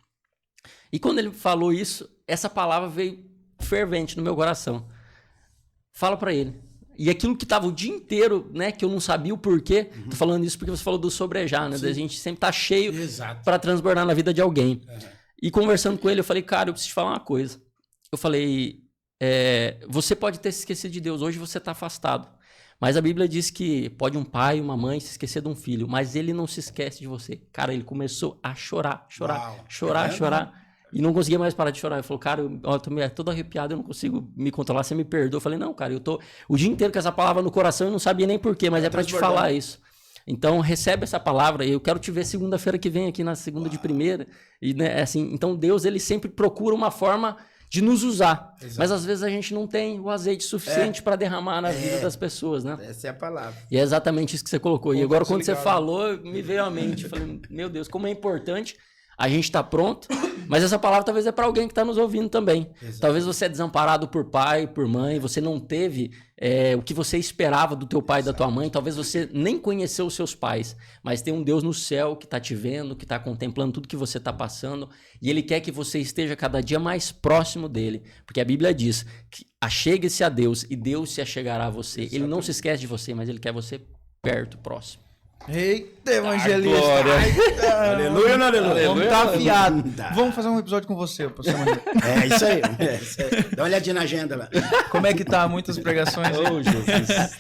S1: E quando ele falou isso, essa palavra veio fervente no meu coração. Fala para ele. E aquilo que tava o dia inteiro, né, que eu não sabia o porquê, tô falando isso porque você falou do sobrejar, né, da gente sempre tá cheio para transbordar na vida de alguém. E conversando com ele, eu falei, cara, eu preciso te falar uma coisa. Eu falei, você pode ter se esquecido de Deus, hoje você tá afastado. Mas a Bíblia diz que pode um pai e uma mãe se esquecer de um filho, mas ele não se esquece de você. Cara, ele começou a chorar. E não conseguia mais parar de chorar. Ele falou, cara, eu tô todo arrepiado, eu não consigo me controlar, você me perdoa. Eu falei, não, cara, eu tô o dia inteiro com essa palavra no coração, eu não sabia nem porquê, mas é pra te falar isso. Então, recebe essa palavra, eu quero te ver segunda-feira que vem aqui na segunda de primeira. E, né, assim, então Deus, ele sempre procura uma forma de nos usar. Exato. Mas às vezes a gente não tem o azeite suficiente para derramar na vida das pessoas, né?
S3: Essa é a palavra.
S1: E é exatamente isso que você colocou. E agora, quando você falou, me veio à mente. Eu falei, meu Deus, como é importante a gente estar pronto. Mas essa palavra talvez é para alguém que está nos ouvindo também. Exato. Talvez você é desamparado por pai, por mãe, você não teve o que você esperava do teu pai e da tua mãe. Talvez você nem conheceu os seus pais, mas tem um Deus no céu que está te vendo, que está contemplando tudo que você está passando, e Ele quer que você esteja cada dia mais próximo dele. Porque a Bíblia diz que achegue-se a Deus e Deus se achegará a você. Exatamente. Ele não se esquece de você, mas Ele quer você perto, próximo.
S2: Eita, evangelista!
S3: Aleluia, aleluia.
S2: Vamos estar afiado. Vamos fazer um episódio com você, pastor Maria.
S3: É isso aí. Dá uma olhadinha na agenda lá.
S2: Como é que tá? Muitas pregações.
S1: Oh, Jesus.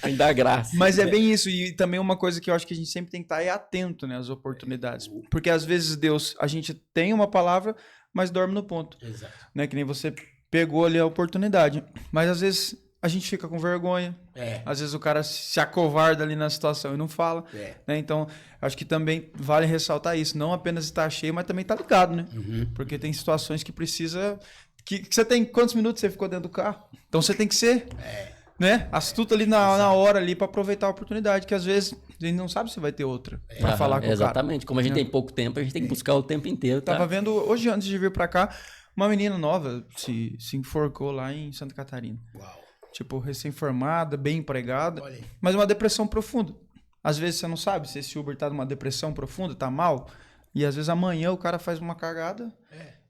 S1: Tem que dar graça.
S2: Mas é bem isso. E também uma coisa que eu acho que a gente sempre tem que estar atento, né, às oportunidades. Porque às vezes Deus, a gente tem uma palavra, mas dorme no ponto. Exato. Né? Que nem você pegou ali a oportunidade. Mas às vezes a gente fica com vergonha. Às vezes o cara se acovarda ali na situação e não fala. Né? Então, acho que também vale ressaltar isso. Não apenas estar cheio, mas também estar ligado, né? Porque tem situações que precisa... Que você tem... Quantos minutos você ficou dentro do carro? Então você tem que ser né, astuto ali na hora ali para aproveitar a oportunidade, que às vezes a gente não sabe se vai ter outra para falar com o cara.
S1: Exatamente. Como a gente tem pouco tempo, a gente tem que buscar o tempo inteiro. Tá?
S2: Tava vendo hoje, antes de vir para cá, uma menina nova se enforcou lá em Santa Catarina. Uau. Tipo, recém-formada, bem empregada, mas uma depressão profunda. Às vezes você não sabe se esse Uber tá numa depressão profunda, tá mal, e às vezes amanhã o cara faz uma cagada,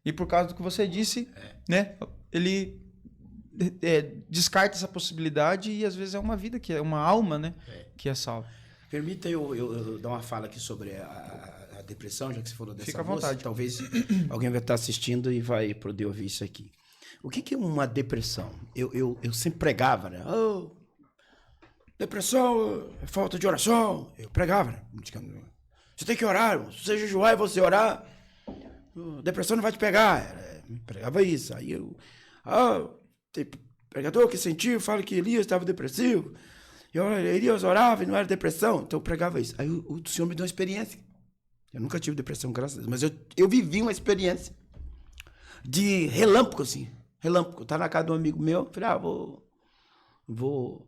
S2: e por causa do que você disse, né, ele descarta essa possibilidade, e às vezes é uma vida, que é uma alma, né, que é salva.
S3: Permita eu dar uma fala aqui sobre a depressão, já que você falou dessa
S2: Fica à
S3: moça.
S2: vontade.
S3: Talvez alguém vai estar assistindo e vai poder ouvir isso aqui. O que é uma depressão? Eu sempre pregava, né? Oh, depressão é falta de oração. Eu pregava, né? Você tem que orar, se você jejuar e você orar, depressão não vai te pegar. Eu pregava isso. Aí tem pregador que sentiu, fala que Elias estava depressivo. E Elias orava e não era depressão. Então eu pregava isso. Aí o Senhor me deu uma experiência. Eu nunca tive depressão, graças a Deus. Mas eu vivi uma experiência de relâmpago, assim. Relâmpago. Eu tava na casa de um amigo meu. Falei, vou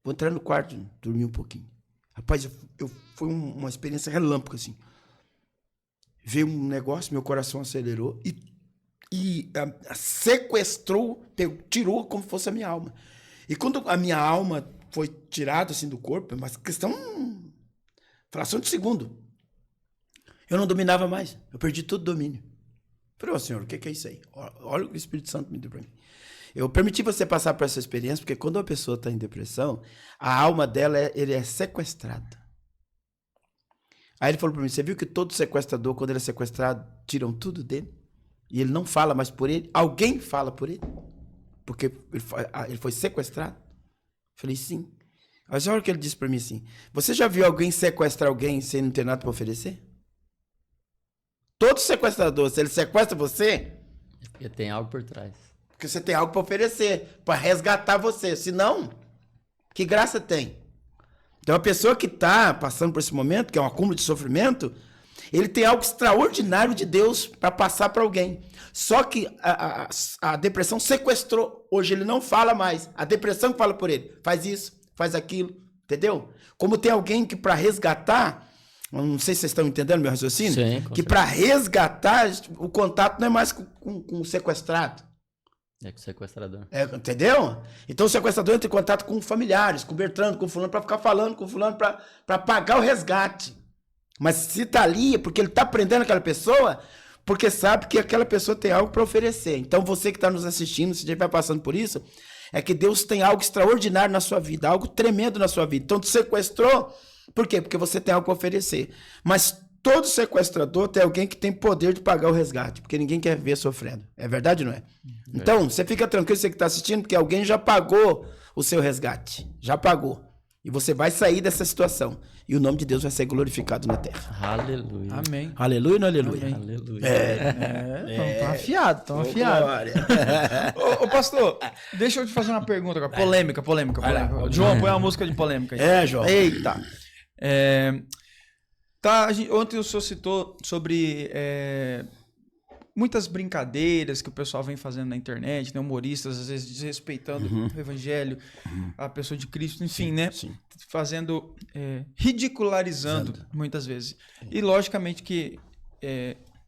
S3: entrar no quarto, dormir um pouquinho. Rapaz, foi uma experiência relâmpago, assim. Veio um negócio, meu coração acelerou e sequestrou, tirou como fosse a minha alma. E quando a minha alma foi tirada, assim, do corpo, mas fração de segundo, eu não dominava mais. Eu perdi todo o domínio. Falei, Senhor, o que é isso aí? Olha o que o Espírito Santo me deu para mim. Eu permiti você passar por essa experiência, porque quando uma pessoa está em depressão, a alma dela ele é sequestrada. Aí ele falou para mim, você viu que todo sequestrador, quando ele é sequestrado, tiram tudo dele? e ele não fala mais por ele, alguém fala por ele, porque ele foi sequestrado? Eu falei, sim. Mas a hora que ele disse para mim assim, você já viu alguém sequestrar alguém sem não ter nada para oferecer? Todo sequestrador, se ele sequestra você...
S1: Porque tem algo por trás.
S3: Porque você tem algo para oferecer, para resgatar você. Senão, que graça tem? Então, a pessoa que está passando por esse momento, que é um acúmulo de sofrimento, ele tem algo extraordinário de Deus para passar para alguém. Só que a depressão sequestrou. Hoje ele não fala mais. A depressão que fala por ele. Faz isso, faz aquilo. Entendeu? Como tem alguém que para resgatar... Não sei se vocês estão entendendo meu raciocínio.
S1: Sim,
S3: que para resgatar, o contato não é mais com o sequestrado.
S1: É com o sequestrador.
S3: Entendeu? Então o sequestrador entra em contato com familiares, com o Bertrando, com o fulano, para ficar falando com o fulano, para pagar o resgate. Mas se tá ali, é porque ele tá prendendo aquela pessoa, porque sabe que aquela pessoa tem algo para oferecer. Então você que está nos assistindo, se a gente vai passando por isso, é que Deus tem algo extraordinário na sua vida, algo tremendo na sua vida. Então te sequestrou, por quê? Porque você tem algo para oferecer. Mas todo sequestrador tem alguém que tem poder de pagar o resgate, porque ninguém quer ver sofrendo. É verdade ou não é? Então, você fica tranquilo, você que está assistindo, porque alguém já pagou o seu resgate. Já pagou. E você vai sair dessa situação. E o nome de Deus vai ser glorificado na terra.
S1: Aleluia.
S2: Amém.
S3: Aleluia ou não aleluia?
S2: Amém.
S1: Aleluia.
S2: Tão afiado, tão afiado. Ô, pastor, deixa eu te fazer uma pergunta agora. Polêmica. João, põe uma música de polêmica aí.
S3: João.
S2: Eita. Ontem o senhor citou sobre muitas brincadeiras que o pessoal vem fazendo na internet, né? Humoristas, às vezes desrespeitando o evangelho, a pessoa de Cristo, enfim, né?
S3: Sim.
S2: Fazendo, ridicularizando muitas vezes. E logicamente que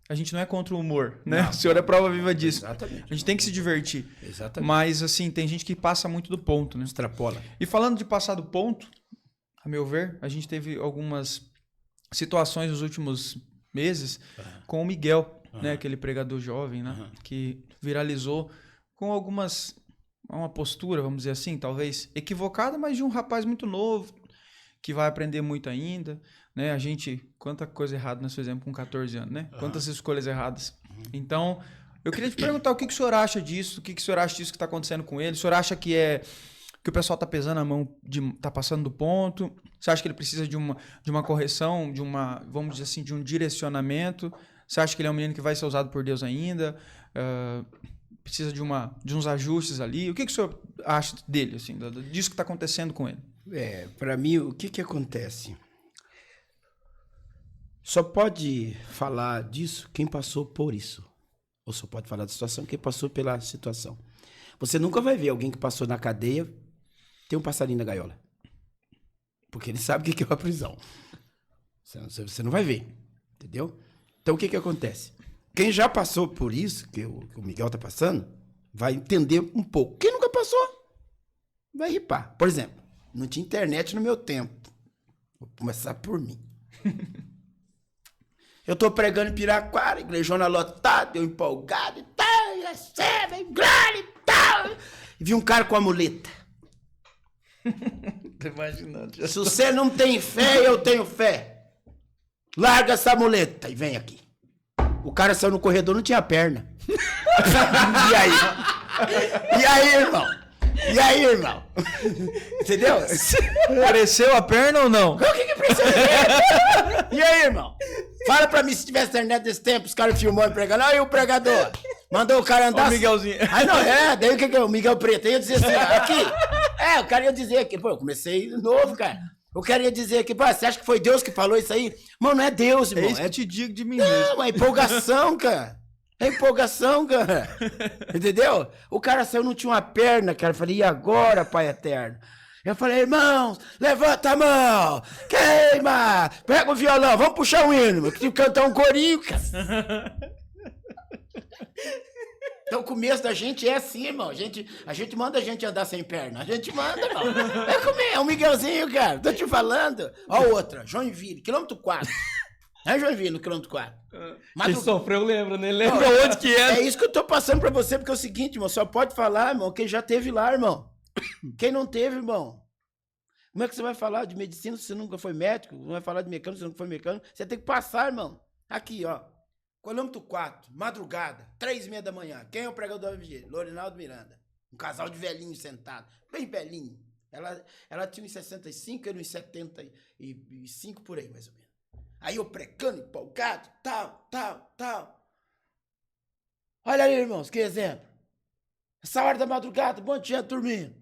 S2: a gente não é contra o humor, né?
S3: Não.
S2: O senhor é prova viva disso.
S3: Exatamente.
S2: A gente tem que se divertir.
S3: Exatamente.
S2: Mas, assim, tem gente que passa muito do ponto, né?
S3: Extrapola.
S2: E falando de passar do ponto, a meu ver, a gente teve algumas situações nos últimos meses com o Miguel, né, aquele pregador jovem, né, que viralizou com uma postura, vamos dizer assim, talvez equivocada, mas de um rapaz muito novo, que vai aprender muito ainda, né, quanta coisa errada nós fizemos com 14 anos, né, quantas escolhas erradas. Então, eu queria te perguntar o que o senhor acha disso, o que o senhor acha disso que está acontecendo com ele, o senhor acha que o pessoal tá pesando a mão, tá passando do ponto? Você acha que ele precisa de uma correção, vamos dizer assim, de um direcionamento? Você acha que ele é um menino que vai ser usado por Deus ainda? Precisa de uns ajustes ali? O que o senhor acha dele, assim, disso que está acontecendo com ele?
S3: Para mim, o que acontece? Só pode falar disso quem passou por isso. Ou só pode falar da situação quem passou pela situação. Você nunca vai ver alguém que passou na cadeia ter um passarinho na gaiola. Porque ele sabe o que é uma prisão. Você não vai ver. Entendeu? Então, o que acontece? Quem já passou por isso, que o Miguel está passando, vai entender um pouco. Quem nunca passou, vai ripar. Por exemplo, não tinha internet no meu tempo. Vou começar por mim. Eu tô pregando em Piraquara, igrejona lotada, eu empolgado e tal, recebe, glória e tal. E vi um cara com a muleta.
S2: Tô imaginando.
S3: Se você não tem fé, eu tenho fé. Larga essa muleta e vem aqui. O cara saiu no corredor, não tinha perna. E aí? E aí, irmão? Entendeu?
S2: Cresceu a perna ou não?
S3: O que precisa? E aí, irmão? Fala pra mim se tivesse internet desse tempo, os caras filmando, pregando. Aí o pregador mandou o cara andar.
S2: Ó o Miguelzinho.
S3: Aí não, daí o que é o Miguel Preto? Eu ia dizer assim, aqui. O cara ia dizer aqui, pô, eu comecei novo, cara. O cara ia dizer aqui, pô, você acha que foi Deus que falou isso aí? Mano, não é Deus, irmão.
S2: É isso que eu te digo de mim
S3: mesmo.
S2: mesmo.
S3: É empolgação, cara. É empolgação, cara. Entendeu? O cara saiu, não tinha uma perna, cara. Eu falei, e agora, Pai Eterno? Eu falei, irmãos, levanta a mão, queima, pega o violão, vamos puxar um hino, que tem que cantar um corinho, cara. Então o começo da gente é assim, irmão. A gente manda a gente andar sem perna. A gente manda, irmão. É o Miguelzinho, cara. Tô te falando. Ó outra, Joinville, quilômetro 4. É Joinville, no quilômetro 4.
S1: Quem sofreu lembra, né? Lembra onde que é.
S3: É isso que eu tô passando pra você, porque é o seguinte, irmão, só pode falar, irmão, quem já teve lá, irmão. Quem não teve, irmão. Como é que você vai falar de medicina se você nunca foi médico? Não vai falar de mecânico se você nunca foi mecânico? Você tem que passar, irmão. Aqui, ó. Quilômetro 4, madrugada, 3h30 da manhã. Quem é o pregador evangélico? Lorinaldo Miranda. Um casal de velhinhos sentado, bem velhinho. Ela tinha uns 65, eu uns 75 por aí, mais ou menos. Aí eu pregando, empolgado, tal. Olha aí, irmãos, que exemplo. Essa hora da madrugada, um monte de gente dormindo.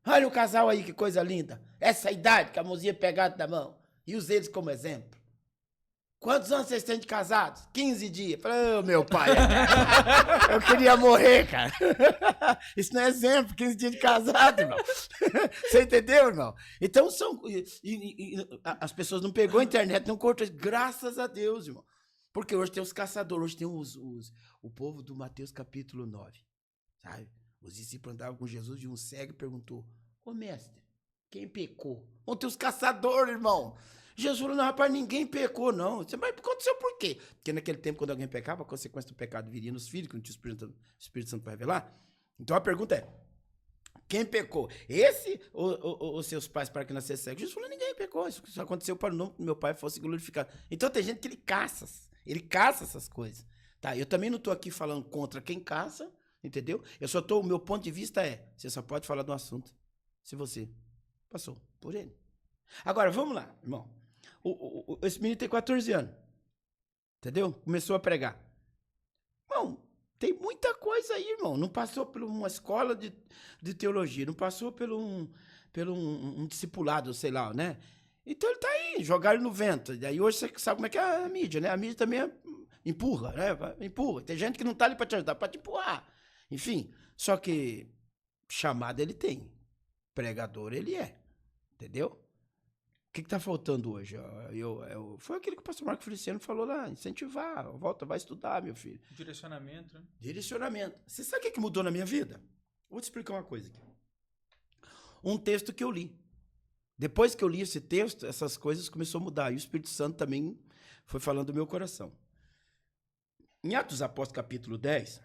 S3: Olha o casal aí, que coisa linda. Essa idade, com a mãozinha pegada na mão. E use eles como exemplo. Quantos anos vocês têm de casados? 15 dias. Falei, meu pai, eu queria morrer, cara. Isso não é exemplo, 15 dias de casado, irmão. Você entendeu, irmão? Então, as pessoas não pegou a internet, não cortou. Graças a Deus, irmão. Porque hoje tem os caçadores, hoje tem o povo do Mateus capítulo 9. Sabe? Os discípulos andavam com Jesus e um cego perguntou, ô mestre, quem pecou? Vão ter os caçadores, irmão. Jesus falou, não, rapaz, ninguém pecou, não. Mas aconteceu por quê? Porque naquele tempo, quando alguém pecava, a consequência do pecado viria nos filhos, que não tinha o Espírito Santo para revelar. Então a pergunta é, quem pecou? Esse ou os seus pais para que nascesse cego? Jesus falou, ninguém pecou. Isso só aconteceu para o nome do meu pai fosse glorificado. Então tem gente que ele caça essas coisas. Tá, eu também não estou aqui falando contra quem caça, entendeu? O meu ponto de vista é, você só pode falar do assunto se você passou por ele. Agora, vamos lá, irmão. Esse menino tem 14 anos. Entendeu? Começou a pregar. Irmão, tem muita coisa aí, irmão. Não passou por uma escola de teologia. Não passou por um discipulado, sei lá, né? Então ele tá aí, jogaram no vento. E aí hoje você sabe como é que é a mídia, né? A mídia também empurra, né? Empurra. Tem gente que não tá ali pra te ajudar, pra te empurrar. Enfim, só que chamada ele tem. Pregador ele é. Entendeu? O que tá faltando hoje? Foi aquilo que o pastor Marco Feliciano falou lá, incentivar, volta, vai estudar, meu filho.
S2: Direcionamento, né?
S3: Direcionamento. Você sabe o que mudou na minha vida? Vou te explicar uma coisa aqui. Um texto que eu li. Depois que eu li esse texto, essas coisas começaram a mudar. E o Espírito Santo também foi falando do meu coração. Em Atos dos Apóstolos, capítulo 10,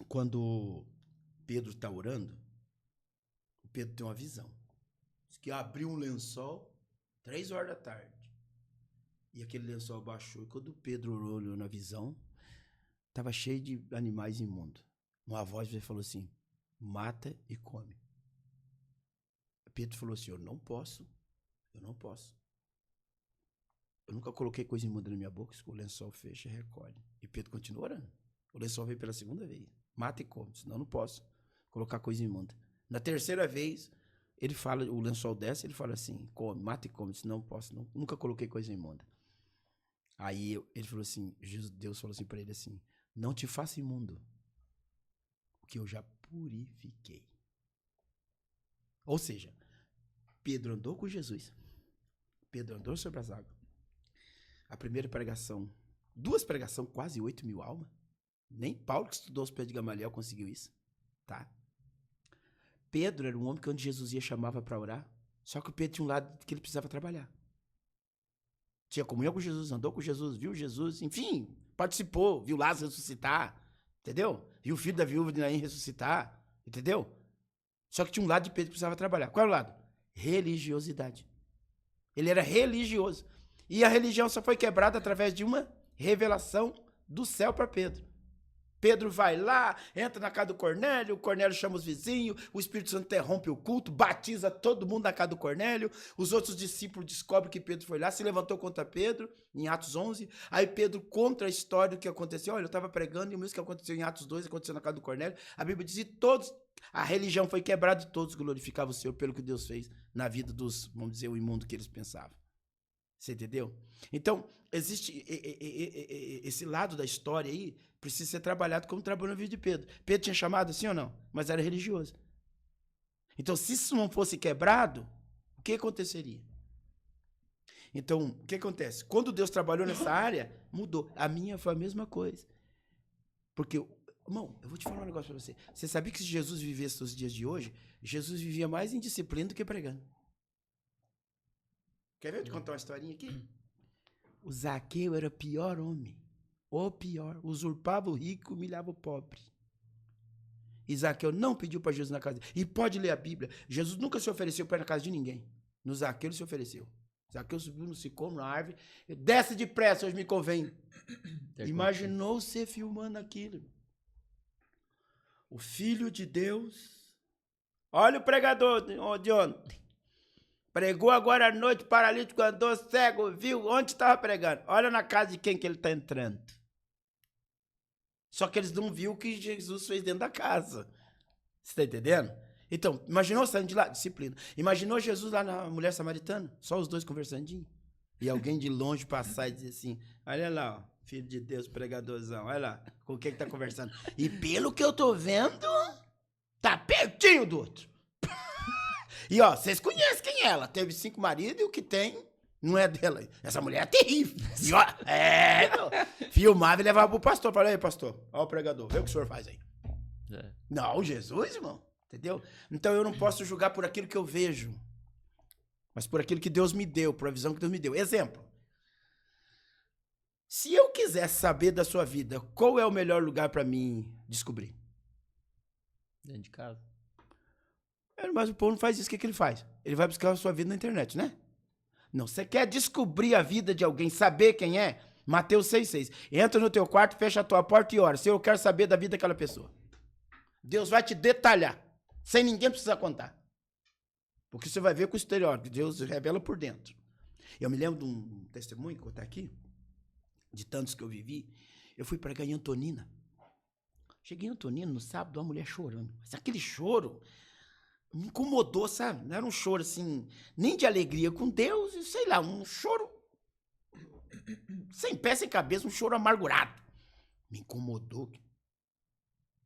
S3: quando Pedro está orando, o Pedro tem uma visão. Que abriu um lençol 3 horas da tarde. E aquele lençol baixou. E quando Pedro olhou na visão, estava cheio de animais imundos. Uma voz falou assim, mata e come. Pedro falou assim, eu não posso. Eu nunca coloquei coisa imunda na minha boca. O lençol fecha e recolhe. E Pedro continua orando. O lençol veio pela segunda vez. Mata e come, senão eu não posso colocar coisa imunda. Na terceira vez, ele fala, o lençol desce, ele fala assim, come, mata e come, senão não posso, não, nunca coloquei coisa imunda. Aí ele falou assim, Deus falou assim para ele assim, não te faça imundo, porque eu já purifiquei. Ou seja, Pedro andou com Jesus, Pedro andou sobre as águas. A primeira pregação, 2 pregações, quase 8.000 almas. Nem Paulo, que estudou os pés de Gamaliel, conseguiu isso, tá? Pedro era um homem que onde Jesus ia chamava para orar, só que o Pedro tinha um lado que ele precisava trabalhar. Tinha comunhão com Jesus, andou com Jesus, viu Jesus, enfim, participou, viu Lázaro ressuscitar, entendeu? Viu o filho da viúva de Naim ressuscitar, entendeu? Só que tinha um lado de Pedro que precisava trabalhar. Qual era o lado? Religiosidade. Ele era religioso. E a religião só foi quebrada através de uma revelação do céu para Pedro. Pedro vai lá, entra na casa do Cornélio, o Cornélio chama os vizinhos, o Espírito Santo interrompe o culto, batiza todo mundo na casa do Cornélio, os outros discípulos descobrem que Pedro foi lá, se levantou contra Pedro, em Atos 11, aí Pedro conta a história do que aconteceu, olha, eu estava pregando e o mesmo que aconteceu em Atos 2, aconteceu na casa do Cornélio, a Bíblia diz, e todos, a religião foi quebrada e todos glorificavam o Senhor pelo que Deus fez na vida dos, vamos dizer, o imundo que eles pensavam. Você entendeu? Então, existe esse lado da história aí, precisa ser trabalhado como trabalhou na vida de Pedro. Pedro tinha chamado assim ou não? Mas era religioso. Então, se isso não fosse quebrado, o que aconteceria? Então, o que acontece? Quando Deus trabalhou nessa área, mudou. A minha foi a mesma coisa. Porque, irmão, eu vou te falar um negócio pra você. Você sabia que se Jesus vivesse os dias de hoje, Jesus vivia mais em disciplina do que pregando. Quer ver eu te contar uma historinha aqui? O Zaqueu era o pior homem. O pior. Usurpava o rico, humilhava o pobre. E Zaqueu não pediu para Jesus na casa dele. E pode ler a Bíblia. Jesus nunca se ofereceu para ir na casa de ninguém. No Zaqueu ele se ofereceu. Zaqueu subiu no sicômoro, na árvore. Desce depressa, hoje me convém. Imaginou você filmando aquilo. O Filho de Deus. Olha o pregador de ontem. Pregou agora à noite, paralítico andou, cego, viu? Onde estava pregando? Olha na casa de quem que ele está entrando. Só que eles não viram o que Jesus fez dentro da casa. Você está entendendo? Então, imaginou saindo de lá? Disciplina. Imaginou Jesus lá na mulher samaritana? Só os dois conversandinho. E alguém de longe passar e dizer assim, olha lá, ó, Filho de Deus, pregadorzão, olha lá, com quem que tá conversando. E pelo que eu tô vendo, tá pertinho do outro. E ó, vocês conhecem quem é ela. Teve 5 maridos e o que tem não é dela. Essa mulher é terrível. E ó, filmava e levava pro pastor. Falei, aí, pastor, ó o pregador, vê o que o senhor faz aí. Não, Jesus, irmão. Entendeu? Então eu não posso julgar por aquilo que eu vejo, mas por aquilo que Deus me deu, por a visão que Deus me deu. Exemplo. Se eu quiser saber da sua vida, qual é o melhor lugar para mim descobrir?
S1: Dentro de casa.
S3: Mas o povo não faz isso. O que ele faz? Ele vai buscar a sua vida na internet, né? Não, você quer descobrir a vida de alguém, saber quem é? Mateus 6,6. Entra no teu quarto, fecha a tua porta e ora. Se eu quero saber da vida daquela pessoa. Deus vai te detalhar. Sem ninguém precisar contar. Porque você vai ver com o exterior, que Deus revela por dentro. Eu me lembro de um testemunho que eu vou estar aqui, de tantos que eu vivi. Eu fui pregar em Antonina. Cheguei em Antonina no sábado, uma mulher chorando. Mas aquele choro me incomodou, sabe? Não era um choro assim, nem de alegria com Deus, sei lá, um choro sem pé, sem cabeça, um choro amargurado. Me incomodou.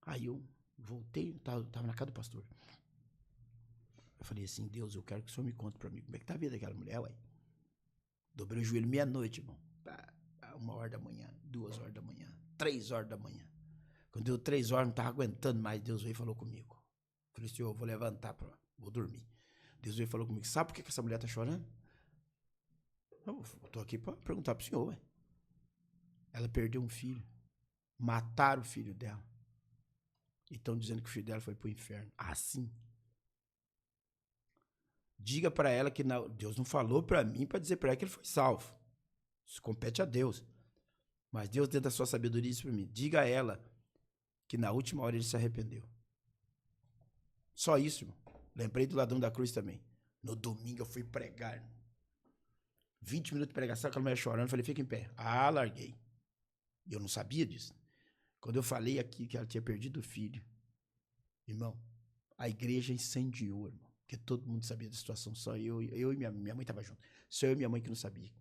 S3: Aí eu voltei, tava na casa do pastor. Eu falei assim, Deus, eu quero que o senhor me conte pra mim como é que tá a vida daquela mulher, ué. Dobrei o joelho meia-noite, irmão. 1h da manhã, 2h da manhã, 3h da manhã. Quando deu 3h, não tava aguentando mais, Deus veio e falou comigo. Eu falei, senhor, eu vou levantar, vou dormir. Deus veio e falou comigo, sabe por que essa mulher tá chorando? Eu tô aqui pra perguntar pro senhor, ué. Ela perdeu um filho. Mataram o filho dela. E estão dizendo que o filho dela foi pro inferno. Assim. Diga pra ela que Deus não falou pra mim pra dizer pra ela que ele foi salvo. Isso compete a Deus. Mas Deus, dentro da sua sabedoria, disse pra mim, diga a ela que na última hora ele se arrependeu. Só isso, irmão. Lembrei do ladrão da cruz também. No domingo eu fui pregar. 20 minutos de pregação, aquela mulher chorando, falei, fica em pé. Larguei. E eu não sabia disso. Quando eu falei aqui que ela tinha perdido o filho, irmão, a igreja incendiou, irmão. Porque todo mundo sabia da situação, só eu e minha mãe estava junto. Só eu e minha mãe que não sabia.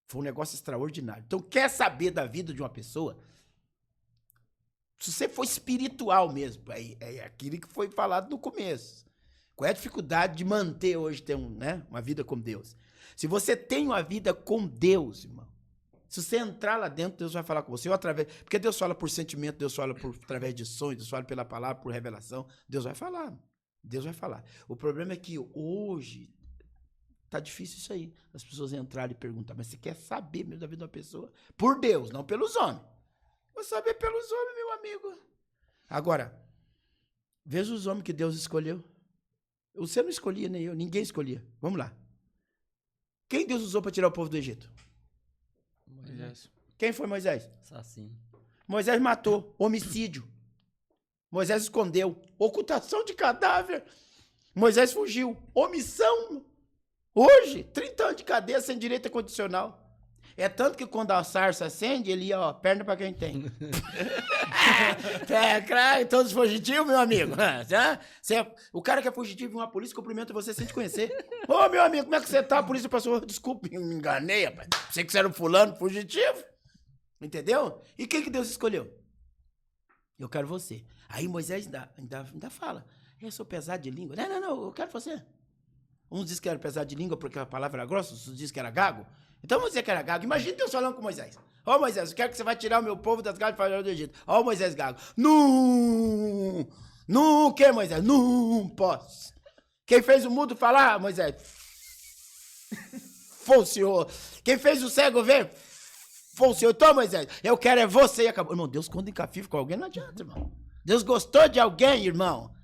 S3: Foi um negócio extraordinário. Então, quer saber da vida de uma pessoa? Se você for espiritual mesmo, é aquilo que foi falado no começo. Qual é a dificuldade de manter hoje ter uma vida com Deus? Se você tem uma vida com Deus, irmão, se você entrar lá dentro, Deus vai falar com você. Porque Deus fala por sentimento, Deus fala através de sonhos, Deus fala pela palavra, por revelação. Deus vai falar. Deus vai falar. O problema é que hoje tá difícil isso aí. As pessoas entrarem e perguntar, mas você quer saber mesmo da vida de uma pessoa? Por Deus, não pelos homens. Vou saber pelos homens, meu amigo. Agora, veja os homens que Deus escolheu. Você não escolhia, nem eu. Ninguém escolhia. Vamos lá. Quem Deus usou para tirar o povo do Egito?
S1: Moisés.
S3: Quem foi Moisés?
S1: Assassino.
S3: Moisés matou. Homicídio. Moisés escondeu. Ocultação de cadáver. Moisés fugiu. Omissão. Hoje, 30 anos de cadeia sem direito condicional. É tanto que quando a sarça acende, ele ia, ó, perna pra quem tem. Claro, todos fugitivos, meu amigo. O cara que é fugitivo em uma polícia, cumprimenta você sem te conhecer. Ô, meu amigo, como é que você tá? A polícia passou, desculpa, me enganei, rapaz. Pensei que você era um fulano fugitivo. Entendeu? E quem que Deus escolheu? Eu quero você. Aí Moisés ainda fala, eu sou pesado de língua. Não, eu quero você. Uns dizem que era pesado de língua porque a palavra era grossa, outros dizem que era gago. Então vamos dizer que era gago. Imagina Deus falando com Moisés. Ó, Moisés, eu quero que você vai tirar o meu povo das garras de Faraó do Egito. Ó, Moisés gago. Não, o que, Moisés? Não posso. Quem fez o mudo falar, Moisés? Foi o Senhor. Quem fez o cego ver? Foi o Senhor. Então, Moisés, eu quero é você e acabou. Irmão, Deus quando encafifra com alguém não adianta, irmão. Deus gostou de alguém, irmão.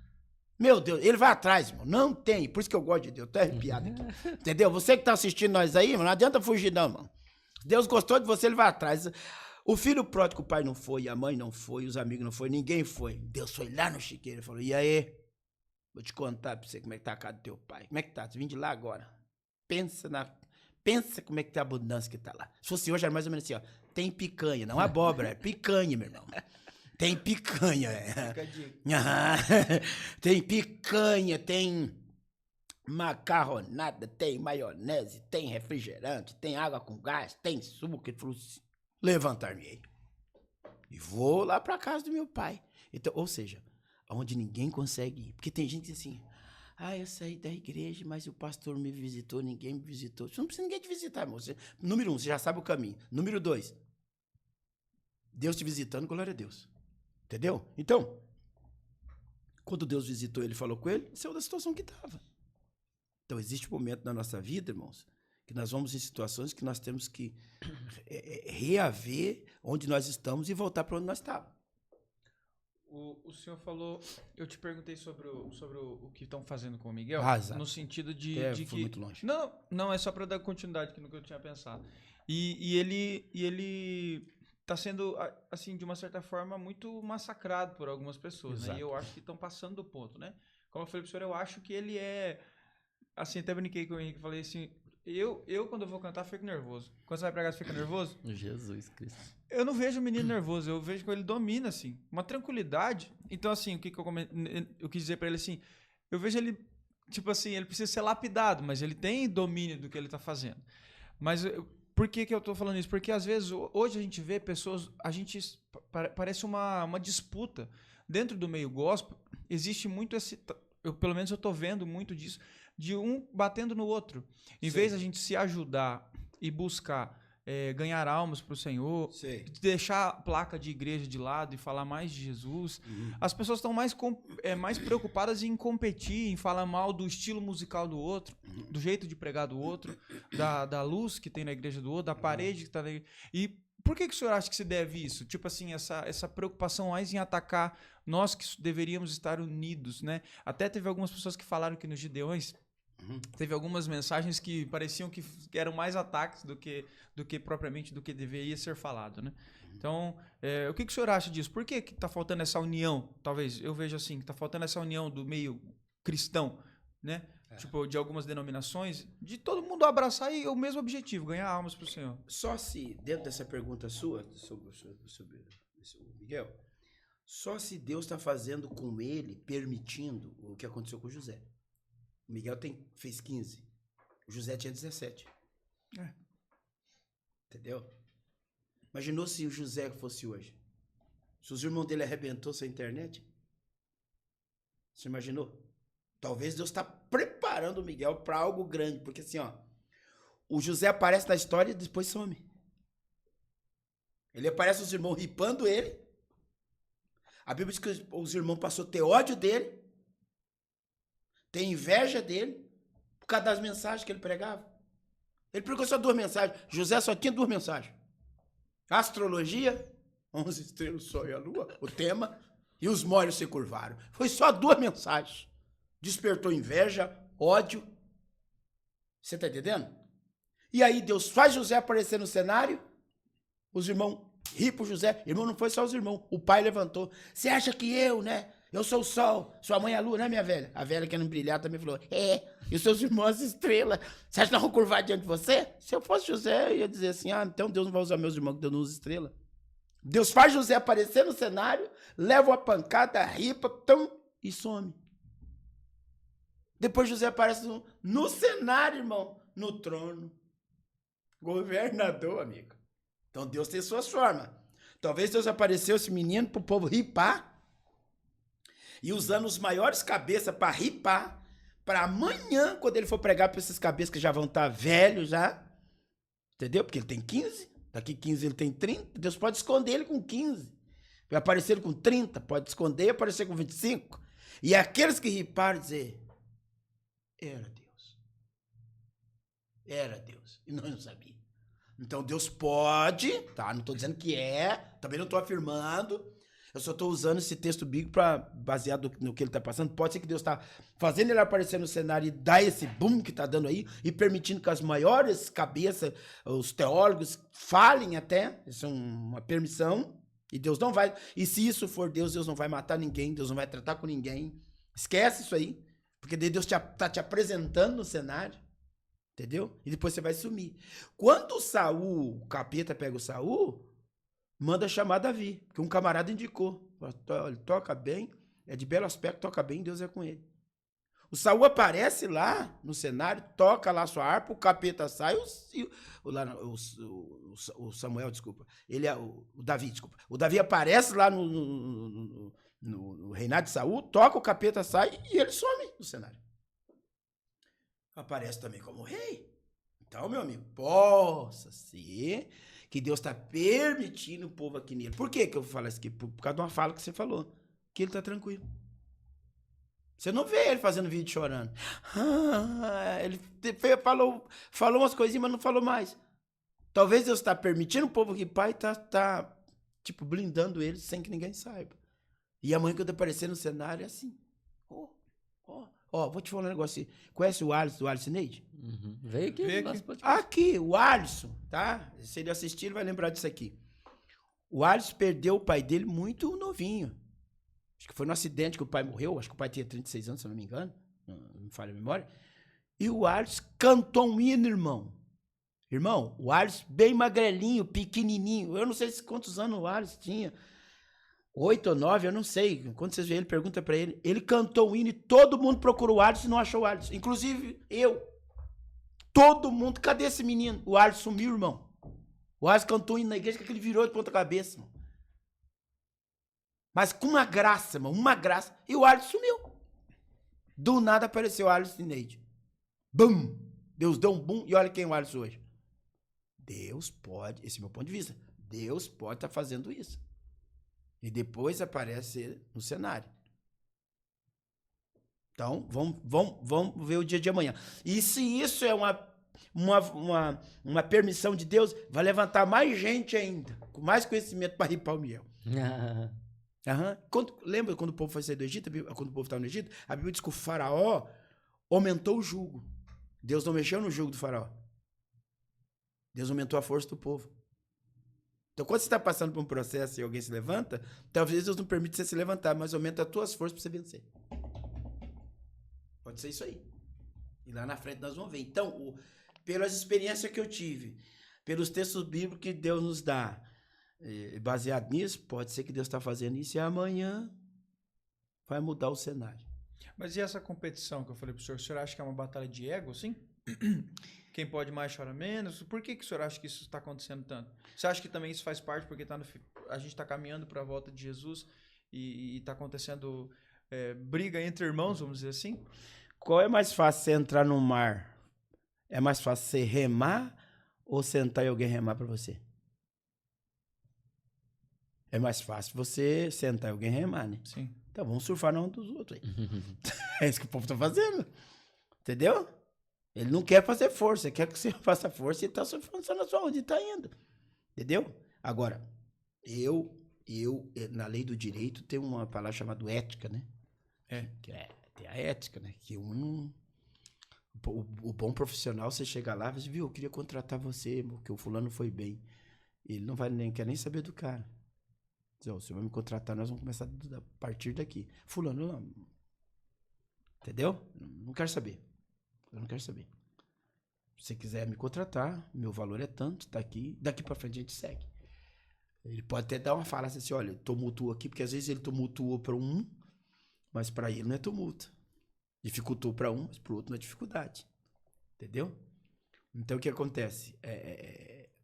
S3: Meu Deus, ele vai atrás, irmão. Não tem. Por isso que eu gosto de Deus. Tô arrepiado aqui. Entendeu? Você que tá assistindo nós aí, não adianta fugir não, irmão. Deus gostou de você, ele vai atrás. O filho pródigo, o pai não foi, a mãe não foi, os amigos não foi, ninguém foi. Deus foi lá no chiqueiro e falou, e aí? Vou te contar pra você como é que tá a casa do teu pai. Como é que tá? Você vem de lá agora. Pensa como é que tá a abundância que tá lá. Se fosse hoje, era mais ou menos assim, ó. Tem picanha, não abóbora, é picanha, meu irmão. Tem picanha, tem picanha, tem macarronada, tem maionese, tem refrigerante, tem água com gás, tem suco. Ele falou assim, levantar-me-ei e vou lá pra casa do meu pai. Então, ou seja, onde ninguém consegue ir. Porque tem gente que diz assim, eu saí da igreja, mas o pastor me visitou, ninguém me visitou. Você não precisa ninguém te visitar, irmão. Número 1, você já sabe o caminho. Número 2, Deus te visitando, glória a Deus. Entendeu? Então, quando Deus visitou ele e falou com ele, saiu da situação que estava. Então, existe um momento na nossa vida, irmãos, que nós vamos em situações que nós temos que reaver onde nós estamos e voltar para onde nós estávamos.
S2: O senhor falou, eu te perguntei sobre o que estão fazendo com o Miguel, no sentido de
S3: foi
S2: que...
S3: muito longe.
S2: Não, é só para dar continuidade aqui no que eu tinha pensado. E ele está sendo, assim, de uma certa forma, muito massacrado por algumas pessoas, né? E eu acho que estão passando do ponto, né? Como eu falei pro senhor, eu acho que ele é... Assim, até brinquei com o Henrique, falei assim, eu quando eu vou cantar, fico nervoso. Quando você vai pregar, você fica nervoso?
S1: Jesus Cristo.
S2: Eu não vejo o menino nervoso, eu vejo que ele domina, assim, uma tranquilidade. Então, assim, o que eu quis dizer pra ele, assim, eu vejo ele, tipo assim, ele precisa ser lapidado, mas ele tem domínio do que ele tá fazendo. Mas por que eu tô falando isso? Porque, às vezes, hoje a gente vê pessoas, parece uma disputa. Dentro do meio gospel, existe muito pelo menos eu tô vendo muito disso, de um batendo no outro. Em vez da gente se ajudar e buscar ganhar almas para o Senhor, deixar a placa de igreja de lado e falar mais de Jesus, as pessoas estão mais preocupadas em competir, em falar mal do estilo musical do outro, do jeito de pregar do outro, da luz que tem na igreja do outro, da parede que está na igreja. E por que o senhor acha que se deve isso? Tipo assim, essa preocupação mais em atacar nós que deveríamos estar unidos, né? Até teve algumas pessoas que falaram que nos Gideões teve algumas mensagens que pareciam que eram mais ataques do que propriamente do que deveria ser falado, né? Então, o que o senhor acha disso? Por que está faltando essa união? Talvez eu vejo assim, que está faltando essa união do meio cristão, né? Tipo, de algumas denominações, de todo mundo abraçar o mesmo objetivo, ganhar almas para o Senhor.
S3: Só se, dentro dessa pergunta sua, sobre o Miguel, só se Deus está fazendo com ele, permitindo o que aconteceu com o José. O Miguel fez 15, o José tinha 17. Entendeu? Imaginou se o José fosse hoje? Se os irmãos dele arrebentou sua internet? Você imaginou? Talvez Deus está preparando o Miguel para algo grande, porque assim, ó, o José aparece na história e depois some. Ele aparece os irmãos ripando ele. A Bíblia diz que os irmãos passaram a ter ódio dele, tem inveja dele, por causa das mensagens que ele pregava. Ele pregou só 2 mensagens. José só tinha 2 mensagens. Astrologia, 11 estrelas, o sol e a lua, o tema, e os molhos se curvaram. Foi só 2 mensagens. Despertou inveja, ódio. Você está entendendo? E aí Deus faz José aparecer no cenário, os irmãos ri pro José. Irmão, não foi só os irmãos, o pai levantou. Você acha que eu, né? Eu sou o sol, sua mãe é a lua, né, minha velha? A velha que não brilhar também falou, e os seus irmãos as estrelas. Você acha que não vão curvar diante de você? Se eu fosse José, eu ia dizer assim, então Deus não vai usar meus irmãos que Deus não usa estrela. Deus faz José aparecer no cenário, leva uma pancada, ripa, e some. Depois José aparece no cenário, irmão, no trono. Governador, amigo. Então Deus tem suas formas. Talvez Deus apareceu esse menino pro povo ripar, e usando os maiores cabeças para ripar, para amanhã, quando ele for pregar para esses cabeças que já vão estar velhos já, entendeu? Porque ele tem 15, daqui 15 ele tem 30, Deus pode esconder ele com 15, vai aparecer ele com 30, pode esconder e aparecer com 25, e aqueles que riparam dizer, era Deus, e nós não sabíamos. Então Deus pode, tá? Não estou dizendo que também não estou afirmando, Eu só estou usando esse texto bíblico baseado no que ele está passando. Pode ser que Deus está fazendo ele aparecer no cenário e dar esse boom que está dando aí e permitindo que as maiores cabeças, os teólogos, falem até. Isso é uma permissão. E Deus não vai... E se isso for Deus, Deus não vai matar ninguém, Deus não vai tratar com ninguém. Esquece isso aí. Porque Deus está te apresentando no cenário. Entendeu? E depois você vai sumir. Quando o capeta pega o Saul... Manda chamar Davi, que um camarada indicou. Olha, toca bem, é de belo aspecto, toca bem, Deus é com ele. O Saul aparece lá no cenário, toca lá sua harpa, o capeta sai, o Samuel, desculpa. O Davi, desculpa. O Davi aparece lá no reinado de Saul, toca, o capeta sai e ele some no cenário. Aparece também como rei. Então, meu amigo, possa ser que Deus está permitindo o povo aqui nele. Por que eu falo isso aqui? Por causa de uma fala que você falou. Que ele está tranquilo. Você não vê ele fazendo vídeo chorando. Ele falou umas coisinhas, mas não falou mais. Talvez Deus está permitindo o povo aqui, pai, tá tipo, blindando eles sem que ninguém saiba. E amanhã quando aparecer no cenário é assim. Vou te falar um negócio assim. Conhece o Alisson Neide?
S1: Uhum. Veio aqui.
S3: Aqui, o Alisson, tá? Se ele assistir, ele vai lembrar disso aqui. O Alisson perdeu o pai dele muito novinho. Acho que foi no acidente que o pai morreu. Acho que o pai tinha 36 anos, se eu não me engano. Não me falha a memória. E o Alisson cantou um hino, irmão. Irmão, o Alisson bem magrelinho, pequenininho. Eu não sei quantos anos o Alisson tinha. 8 ou 9, eu não sei. Quando vocês veem ele, pergunta pra ele. Ele cantou o hino e todo mundo procurou o Alisson e não achou o Alisson. Inclusive eu. Todo mundo. Cadê esse menino? O Alisson sumiu, irmão. O Alisson cantou o hino na igreja que ele virou de ponta cabeça, irmão. Mas com uma graça, irmão. Uma graça. E o Alisson sumiu. Do nada apareceu o Alisson e Neide. Bum! Deus deu um boom. E olha quem é o Alisson hoje. Deus pode. Esse é o meu ponto de vista. Deus pode estar fazendo isso. E depois aparece ele no cenário. Então, vamos ver o dia de amanhã. E se isso é uma permissão de Deus, vai levantar mais gente ainda, com mais conhecimento para ripar o miel. Lembra quando o povo foi sair do Egito? Quando o povo estava no Egito, a Bíblia diz que o faraó aumentou o jugo. Deus não mexeu no jugo do faraó. Deus aumentou a força do povo. Então, quando você está passando por um processo e alguém se levanta, talvez Deus não permita você se levantar, mas aumenta as tuas forças para você vencer. Pode ser isso aí. E lá na frente nós vamos ver. Então, pelas experiências que eu tive, pelos textos bíblicos que Deus nos dá, baseado nisso, pode ser que Deus está fazendo isso e amanhã vai mudar o cenário.
S2: Mas e essa competição que eu falei para o senhor acha que é uma batalha de ego, sim? Quem pode mais chora menos? Por que o senhor acha que isso está acontecendo tanto? Você acha que também isso faz parte porque a gente está caminhando para a volta de Jesus e está acontecendo briga entre irmãos, vamos dizer assim?
S3: Qual é mais fácil você entrar no mar? É mais fácil você remar ou sentar e alguém remar para você? É mais fácil você sentar e alguém remar, né?
S2: Sim.
S3: Então vamos surfar na onda dos outros aí. É isso que o povo está fazendo. Entendeu? Ele não quer fazer força, ele quer que você faça força e está surfando só na sua onda e está indo. Entendeu? Agora, eu, na lei do direito, tem uma palavra chamada ética, né? Tem a ética, né? Que o bom profissional, você chega lá e diz, viu, eu queria contratar você, porque o fulano foi bem. Ele não vai quer nem saber do cara. Diz, você vai me contratar, nós vamos começar a partir daqui. Fulano, não. Entendeu? Não quero saber. Eu não quero saber. Se você quiser me contratar, meu valor é tanto, tá aqui. Daqui pra frente a gente segue. Ele pode até dar uma fala assim, olha, tumultuou aqui, porque às vezes ele tumultuou para um, mas para ele não é tumulto. Dificultou para um, mas para o outro não é dificuldade. Entendeu? Então o que acontece?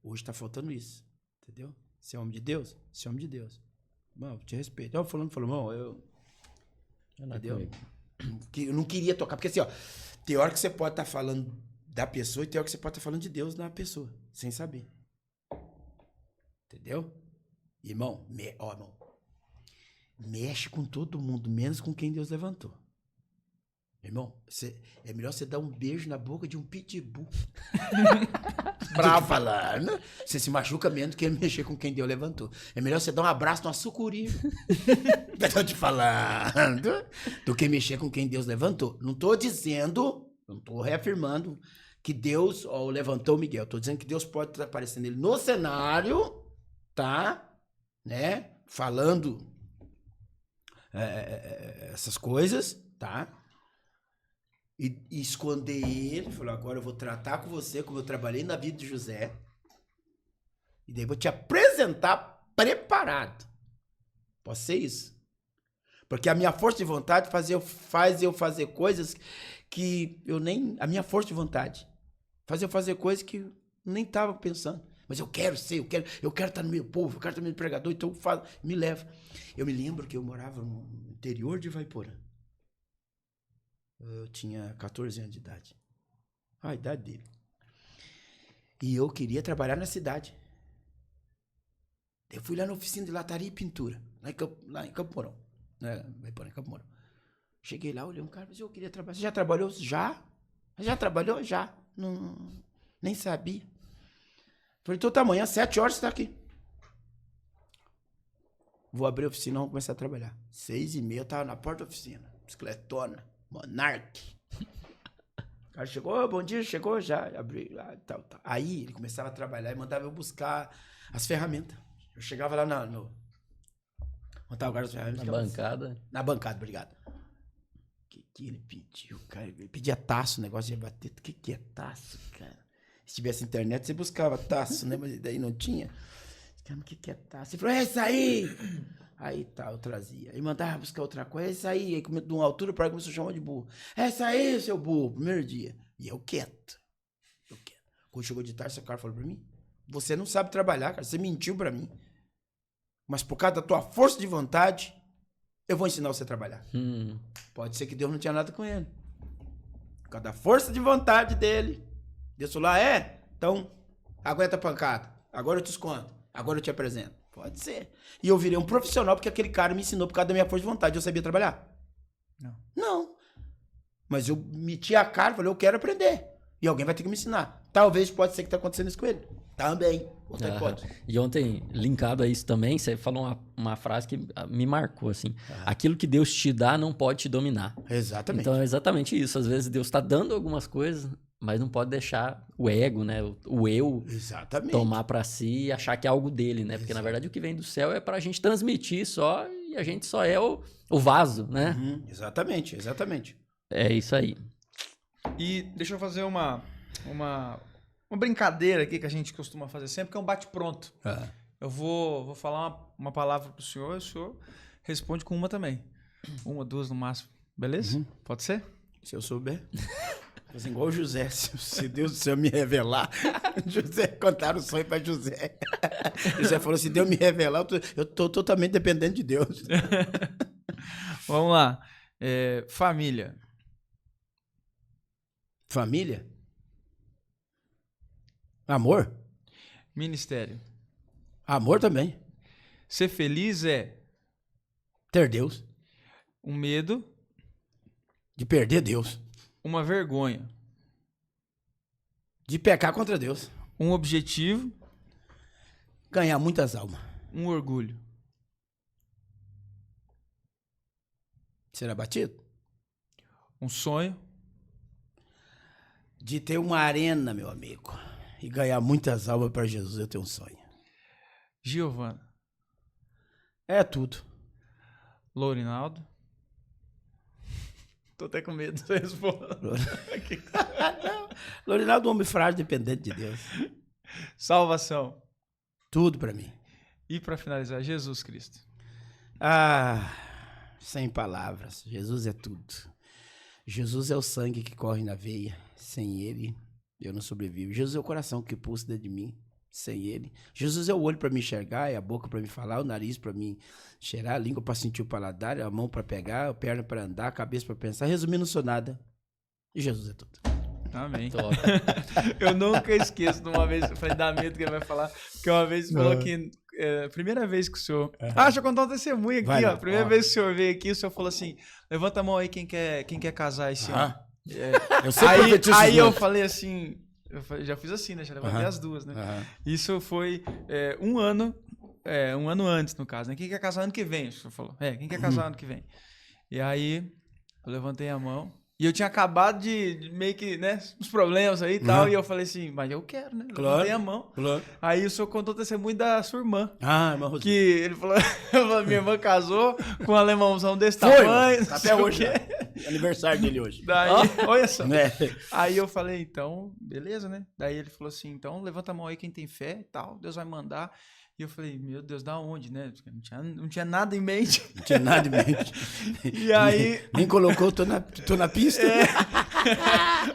S3: Hoje tá faltando isso. Entendeu? Você é homem de Deus? Você é homem de Deus. Mano, te respeito. Falando, irmão, entendeu? Eu não queria tocar, porque assim, ó, tem hora que você pode estar falando da pessoa e tem hora que você pode estar falando de Deus na pessoa, sem saber. Entendeu? Irmão, mexe com todo mundo, menos com quem Deus levantou. Irmão, é melhor você dar um beijo na boca de um pitbull.
S2: Bravo.
S3: Falando. Você se machuca menos do que mexer com quem Deus levantou. É melhor você dar um abraço numa sucuri. Tô te falando. Do que mexer com quem Deus levantou. Não tô dizendo, não tô reafirmando que Deus levantou o Miguel. Tô dizendo que Deus pode estar aparecendo ele no cenário, tá? Né? Falando essas coisas, tá? E esconder ele, falou, agora eu vou tratar com você como eu trabalhei na vida de José. E daí vou te apresentar preparado. Pode ser isso? Porque a minha força de vontade faz eu fazer coisas que eu nem... A minha força de vontade faz eu fazer coisas que eu nem estava pensando. Mas eu quero ser, eu quero estar no meio do povo, eu quero estar no meio do pregador, então me leva. Eu me lembro que eu morava no interior de Ivaiporã. Eu tinha 14 anos de idade. A idade dele. E eu queria trabalhar na cidade. Eu fui lá na oficina de lataria e pintura, lá em Campo Mourão. Em Campo Mourão. Cheguei lá, olhei um cara e disse, eu queria trabalhar. Você já trabalhou? Já. Já trabalhou? Já. Não, nem sabia. Falei, então tá, amanhã, 7 horas você tá aqui. Vou abrir a oficina, vamos começar a trabalhar. 6h30, eu tava na porta da oficina. Bicicletona. Monark. O cara chegou, bom dia, chegou já, abri lá, tal. Aí ele começava a trabalhar e mandava eu buscar as ferramentas. Eu chegava lá montava agora as ferramentas.
S1: Na bancada.
S3: Na bancada, obrigado. O que ele pediu, cara? Ele pedia taço, o negócio de bater. O que é taço, cara? Se tivesse internet, você buscava taço, né? Mas daí não tinha. Cara, o que é taço? Ele falou, é isso aí! Aí tá, eu trazia. Aí mandava buscar outra coisa, é isso aí. Aí de uma altura para começou a chamar de burro. É isso aí, seu burro, primeiro dia. E eu quieto. Quando chegou de tarde, esse cara falou pra mim, você não sabe trabalhar, cara, você mentiu pra mim. Mas por causa da tua força de vontade, eu vou ensinar você a trabalhar. Pode ser que Deus não tinha nada com ele. Por causa da força de vontade dele. Deus falou, então aguenta a pancada. Agora eu te escondo. Agora eu te apresento. Pode ser. E eu virei um profissional porque aquele cara me ensinou por causa da minha força de vontade. Eu sabia trabalhar? Não. Mas eu meti a cara e falei, eu quero aprender. E alguém vai ter que me ensinar. Talvez pode ser que tá acontecendo isso com ele. Também. Outra hipótese.
S1: E ontem, linkado a isso também, você falou uma frase que me marcou, assim. Aquilo que Deus te dá não pode te dominar.
S3: Exatamente.
S1: Então é exatamente isso. Às vezes Deus tá dando algumas coisas, mas não pode deixar o ego, né? O eu tomar pra si e achar que é algo dele, né? Porque na verdade o que vem do céu é pra gente transmitir só e a gente só é o vaso, né?
S3: Exatamente.
S1: É isso aí.
S2: E deixa eu fazer uma brincadeira aqui que a gente costuma fazer sempre, que é um bate-pronto. Eu vou falar uma palavra pro senhor e o senhor responde com uma também. Uma, duas no máximo. Beleza? Pode ser?
S3: Se eu souber. Assim, igual o José, se Deus do céu me revelar. José, contaram o sonho para José. José falou, se Deus me revelar, eu tô totalmente dependente de Deus.
S2: Vamos lá. Família.
S3: Família? Amor?
S2: Ministério.
S3: Amor também.
S2: Ser feliz é...
S3: Ter Deus.
S2: Um medo.
S3: De perder Deus.
S2: Uma vergonha.
S3: De pecar contra Deus.
S2: Um objetivo.
S3: Ganhar muitas almas.
S2: Um orgulho.
S3: Ser abatido.
S2: Um sonho.
S3: De ter uma arena, meu amigo. E ganhar muitas almas para Jesus, eu tenho um sonho.
S2: Giovana.
S3: É tudo.
S2: Lourinaldo. Tô até com medo de responder.
S3: Lourinaldo é um homem frágil, dependente de Deus.
S2: Salvação.
S3: Tudo para mim.
S2: E para finalizar, Jesus Cristo.
S3: Sem palavras. Jesus é tudo. Jesus é o sangue que corre na veia. Sem ele, eu não sobrevivo. Jesus é o coração que pulsa dentro de mim. Sem ele. Jesus é o olho para me enxergar, é a boca para me falar, o nariz para me cheirar, a língua para sentir o paladar, a mão para pegar, a perna para andar, a cabeça para pensar. Resumindo, não sou nada. E Jesus é tudo.
S2: Amém. Eu nunca esqueço de uma vez, eu falei, dá medo que ele vai falar, que uma vez ele falou que primeira vez que o senhor... deixa eu contar um testemunho aqui, ó. Primeira vez que o senhor veio aqui, o senhor falou assim, levanta a mão aí quem quer casar esse ano.
S3: Eu sempre
S2: aí eu falei assim, já fiz assim, né? Já levantei as duas, né? Isso foi um ano antes, no caso, né? Quem quer casar ano que vem? O senhor falou. Quem quer casar ano que vem? E aí, eu levantei a mão. E eu tinha acabado de meio que, né, uns problemas aí e tal. E eu falei assim, mas eu quero, né? Levantei a mão.
S3: Claro.
S2: Aí o senhor contou o testemunho da sua irmã.
S3: Irmã
S2: Que ele falou, minha irmã casou com um alemãozão desse tamanho.
S3: Até hoje. Aniversário dele hoje.
S2: Daí, olha só. Aí eu falei, então, beleza, né? Daí ele falou assim, então levanta a mão aí quem tem fé e tal, Deus vai mandar. E eu falei, meu Deus, da onde, né? Não tinha nada em mente.
S3: Não tinha nada em mente.
S2: E aí...
S3: Nem colocou, tô na pista.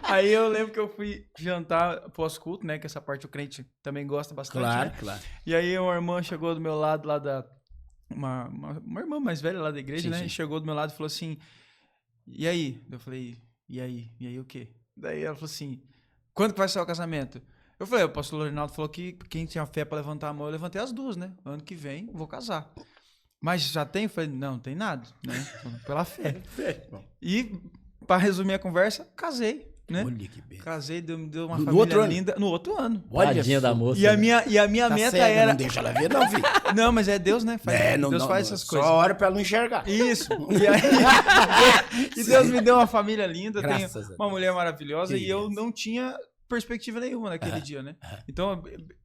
S2: Aí eu lembro que eu fui jantar pós-culto, né? Que essa parte o crente também gosta bastante.
S3: Claro,
S2: né?
S3: claro.
S2: E aí uma irmã chegou do meu lado lá da... Uma irmã mais velha lá da igreja,
S3: sim,
S2: né?
S3: Sim.
S2: E chegou do meu lado e falou assim, e aí? Eu falei, e aí? E aí o quê? Daí ela falou assim, quando que vai ser o casamento? Eu falei, o pastor Lorinaldo falou que quem tinha fé para levantar a mão, eu levantei as duas, né? Ano que vem, vou casar. Mas já tem? Eu falei, não tem nada, né? Pela fé. E, para resumir a conversa, casei, né?
S3: Olha que bem.
S2: Casei, deu uma
S3: No
S2: família
S3: outro
S2: linda. No outro ano.
S1: Tadinha da moça.
S2: E a minha
S3: Tá
S2: meta
S3: cega,
S2: era...
S3: Não deixa ela ver, não, filho.
S2: Não, mas é Deus, né? Deus faz essas coisas.
S3: Só hora pra ela não enxergar.
S2: Isso. E aí, e Deus me deu uma família linda,
S3: Graças
S2: tenho
S3: a Deus.
S2: uma mulher maravilhosa
S3: Que
S2: e eu
S3: isso.
S2: não tinha perspectiva nenhuma naquele dia, né? Então,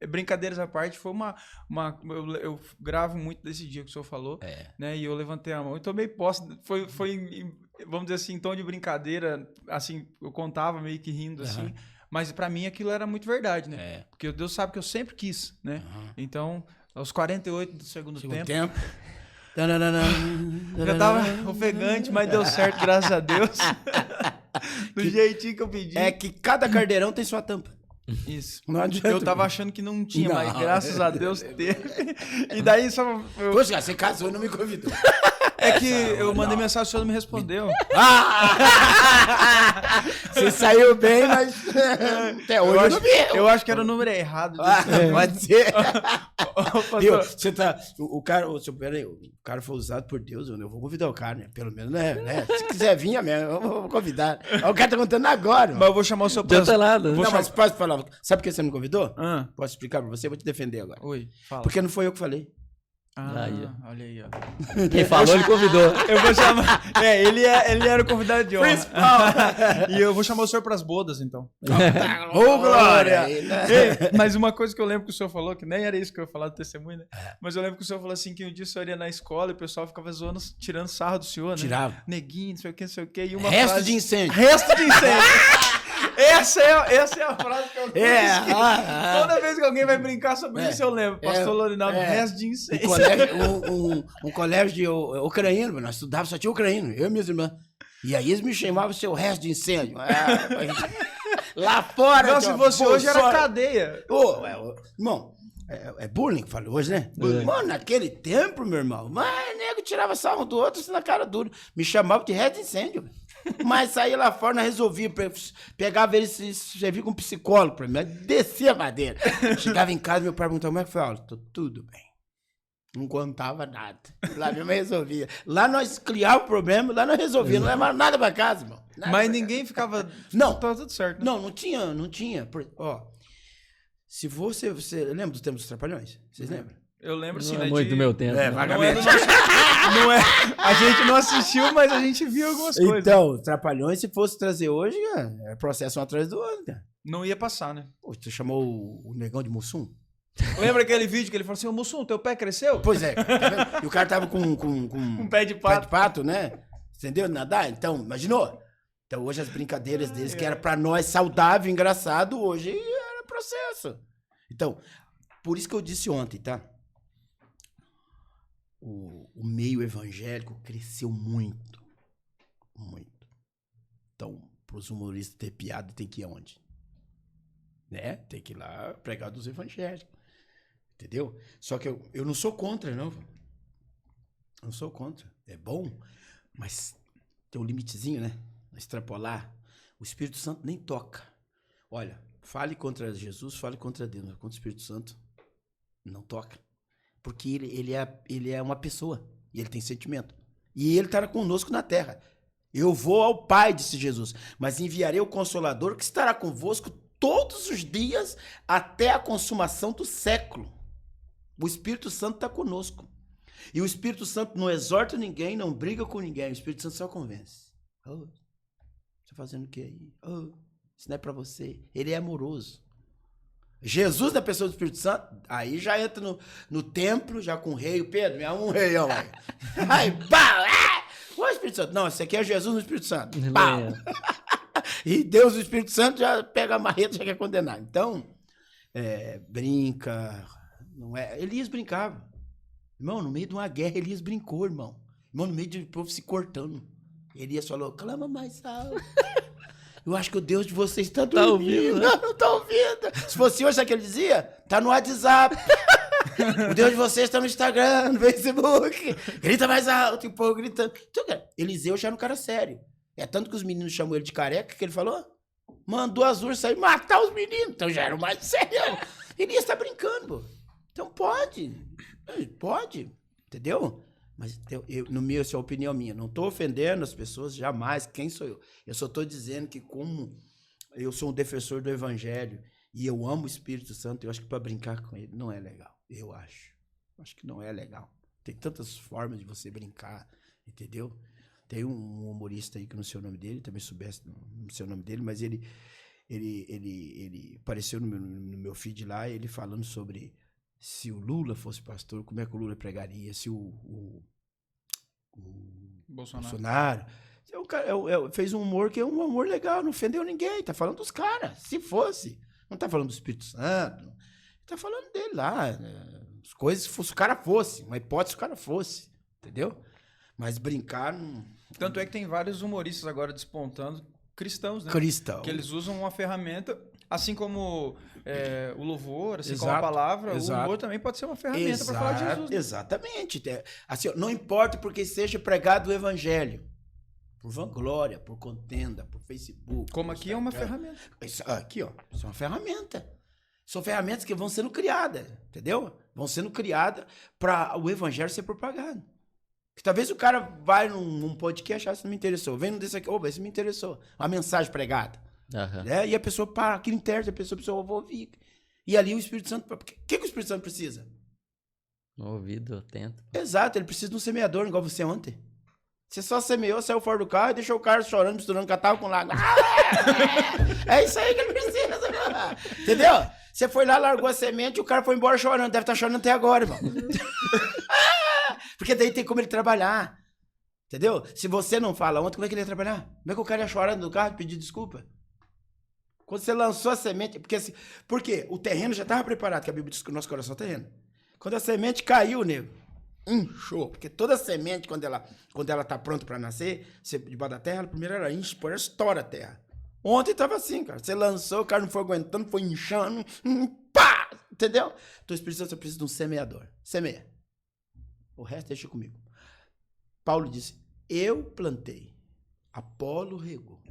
S2: brincadeiras à parte, foi eu gravo muito desse dia que o senhor falou, né? E eu levantei a mão e tomei posse, foi vamos dizer assim, em tom de brincadeira, assim, eu contava meio que rindo, assim, mas pra mim aquilo era muito verdade, né? Porque Deus sabe que eu sempre quis, né? Então, aos 48 do segundo tempo. Já tava ofegante, mas deu certo, graças a Deus. Do jeitinho que eu pedi.
S3: É que cada cardeirão tem sua tampa.
S2: Isso.
S3: Não adianta.
S2: Eu tava achando que não tinha,
S3: Não.
S2: mas graças a Deus teve. E daí só...
S3: Poxa, você casou e não me convidou.
S2: É que eu mandei mensagem, o senhor não me respondeu.
S3: Você saiu bem, mas até hoje eu não vi.
S2: Eu acho que era o número errado.
S3: Pode ser.
S2: Ô,
S3: Viu?
S2: pastor,
S3: Você tá. O cara foi usado por Deus, eu vou convidar o cara, né? Pelo menos, né? Se quiser vir, eu vou convidar. O cara tá contando agora.
S2: mas eu vou chamar o seu
S1: Deu telado.
S3: Não, mas posso falar. Sabe por que você me convidou?
S2: Ah.
S3: Posso explicar pra você? Eu vou te defender agora.
S2: Oi, fala.
S3: Porque não foi eu que falei.
S1: Aí,
S2: olha aí, ó.
S1: Quem falou, ele convidou.
S2: Eu vou chamar... ele era o convidado de honra. E eu vou chamar o senhor pras bodas, então.
S3: Ô, Glória!
S2: Ei, mas uma coisa que eu lembro que o senhor falou, que nem era isso que eu ia falar do testemunho, né? Mas eu lembro que o senhor falou assim, que um dia o senhor ia na escola e o pessoal ficava zoando, tirando sarro do senhor, né?
S3: Tirava.
S2: Neguinho, não sei o que. E uma
S3: Resto
S2: frase...
S3: de incêndio.
S2: Resto de incêndio. Essa é a frase que eu toda vez que alguém vai brincar sobre isso, eu lembro. Pastor Lorinaldo, resto de incêndio.
S3: Um colégio ucraniano, nós estudávamos, só tinha ucraniano, eu e minhas irmãs. E aí eles me chamavam seu resto de incêndio. Lá fora.
S2: Não, se fosse hoje era cadeia.
S3: Irmão, é bullying que fala hoje, né? Mano, naquele tempo, meu irmão, mas nego tirava sarro do outro assim, na cara dura. Me chamava de resto de incêndio. Mas saía lá fora, nós resolvia. Pegava ele e servia com um psicólogo pra mim. Descia a madeira. Chegava em casa, meu pai perguntava, como é que foi a aula? Tudo bem. Não contava nada. Lá mesmo resolvia. Lá nós criávamos o problema, lá nós resolvíamos. Não levava nada pra casa, irmão.
S2: Mas ninguém ficava...
S3: Não.
S2: Tava tudo certo, né?
S3: Não tinha. Ó, se você lembra dos tempos dos Trapalhões? Vocês lembram?
S2: Eu lembro sim,
S1: Não
S2: né?
S1: é muito do meu tempo.
S3: É,
S1: não.
S3: vagamente.
S2: Não é. A gente não assistiu, mas a gente viu algumas coisas.
S3: Então, Trapalhões, se fosse trazer hoje, é processo um atrás do outro. Cara.
S2: Não ia passar, né?
S3: Pô, você chamou o Negão de Mussum?
S2: Lembra aquele vídeo que ele falou assim, ô Mussum, teu pé cresceu?
S3: Pois é. Tá vendo? E o cara tava com
S2: Um pé de pato.
S3: né? Entendeu? Nadar. Então, imaginou? Então, hoje as brincadeiras deles, que era pra nós saudável, engraçado, hoje era processo. Então, por isso que eu disse ontem, tá? O meio evangélico cresceu muito. Muito. Então, para os humoristas ter piada, tem que ir aonde? Né? Tem que ir lá pregar dos evangélicos. Entendeu? Só que eu não sou contra, não. Eu não sou contra. É bom, mas tem um limitezinho, né? Extrapolar. O Espírito Santo nem toca. Olha, fale contra Jesus, fale contra Deus, mas contra o Espírito Santo, não toca. Porque ele é uma pessoa. E ele tem sentimento. E ele estará conosco na terra. Eu vou ao Pai, disse Jesus, mas enviarei o Consolador que estará convosco todos os dias até a consumação do século. O Espírito Santo está conosco. E o Espírito Santo não exorta ninguém, não briga com ninguém. O Espírito Santo só convence. Oh, você está fazendo o que aí? Oh, isso não é para você. Ele é amoroso. Jesus, na pessoa do Espírito Santo, aí já entra no templo, já com o rei. Pedro, me arruma um rei, ó. Aí, pá! Ô, Espírito Santo. Não, esse aqui é Jesus no Espírito Santo. Pau! E Deus, o Espírito Santo, já pega a marreta, já quer condenar. Então, brinca. Não é. Elias brincava. Irmão, no meio de uma guerra, Elias brincou, irmão. Irmão, no meio de povo se cortando. Elias falou, clama mais alto. Eu acho que o Deus de vocês está dormindo. Tá ouvindo, né? Não está ouvindo. Se fosse hoje, sabe o que ele dizia? Tá no WhatsApp. O Deus de vocês está no Instagram, no Facebook. Grita mais alto, e o povo gritando. Então, Eliseu já era um cara sério. É tanto que os meninos chamam ele de careca, que ele falou, mandou as ursas aí matar os meninos. Então já era o mais sério. Elias está brincando, pô. Então pode, entendeu? Mas no meu, essa é a opinião minha. Não estou ofendendo as pessoas, jamais. Quem sou eu? Eu só estou dizendo que como eu sou um defensor do Evangelho e eu amo o Espírito Santo, eu acho que para brincar com ele não é legal. Eu acho que não é legal. Tem tantas formas de você brincar, entendeu? Tem um humorista aí que eu não sei o nome dele, também soubesse, não sei o nome dele, mas ele apareceu no meu feed lá, ele falando sobre se o Lula fosse pastor, como é que o Lula pregaria, se o Bolsonaro. O cara fez um humor que é um humor legal, não ofendeu ninguém, tá falando dos caras, se fosse. Não tá falando do Espírito Santo, tá falando dele lá, as coisas, se o cara fosse, uma hipótese se o cara fosse, entendeu? Mas brincar não...
S2: Tanto é que tem vários humoristas agora despontando, cristãos, né?
S3: Cristão.
S2: Que eles usam uma ferramenta, assim como o louvor, assim
S3: Exato,
S2: como a palavra,
S3: exato.
S2: O humor também pode ser uma ferramenta para falar de Jesus. Né?
S3: Exatamente. Assim, não importa porque seja pregado o evangelho. Por vanglória, por contenda, por Facebook.
S2: Como aqui é uma ferramenta.
S3: Aqui, ó. Isso é uma ferramenta. São ferramentas que vão sendo criadas, entendeu? Vão sendo criadas para o evangelho ser propagado. Porque talvez o cara vai num podcast, isso não me interessou. Vem num desse aqui, esse me interessou. Uma mensagem pregada.
S1: Uhum.
S3: Né? E a pessoa para, aquilo intérprete, a pessoa vai ouvir. E ali o Espírito Santo... O que o Espírito Santo precisa?
S1: No ouvido, atento.
S3: Exato, ele precisa de um semeador, igual você ontem. Você só semeou, saiu fora do carro e deixou o cara chorando, misturando catarro com lágrimas. É isso aí que ele precisa. Entendeu? Você foi lá, largou a semente e o cara foi embora chorando. Deve estar chorando até agora, irmão. Porque daí tem como ele trabalhar. Entendeu? Se você não fala ontem, como é que ele ia trabalhar? Como é que o cara ia chorando no carro e pedir desculpa? Quando você lançou a semente... Por quê? O terreno já estava preparado, que a Bíblia diz que o nosso coração é terreno. Quando a semente caiu, nego, inchou. Porque toda semente, quando ela tá pronta para nascer, você, debaixo da terra, primeiro ela incha, depois ela estoura a terra. Ontem estava assim, cara. Você lançou, o cara não foi aguentando, foi inchando, pá! Entendeu? Então o Espírito Santo precisa de um semeador. Semeia. O resto deixa comigo. Paulo disse, eu plantei, Apolo regou,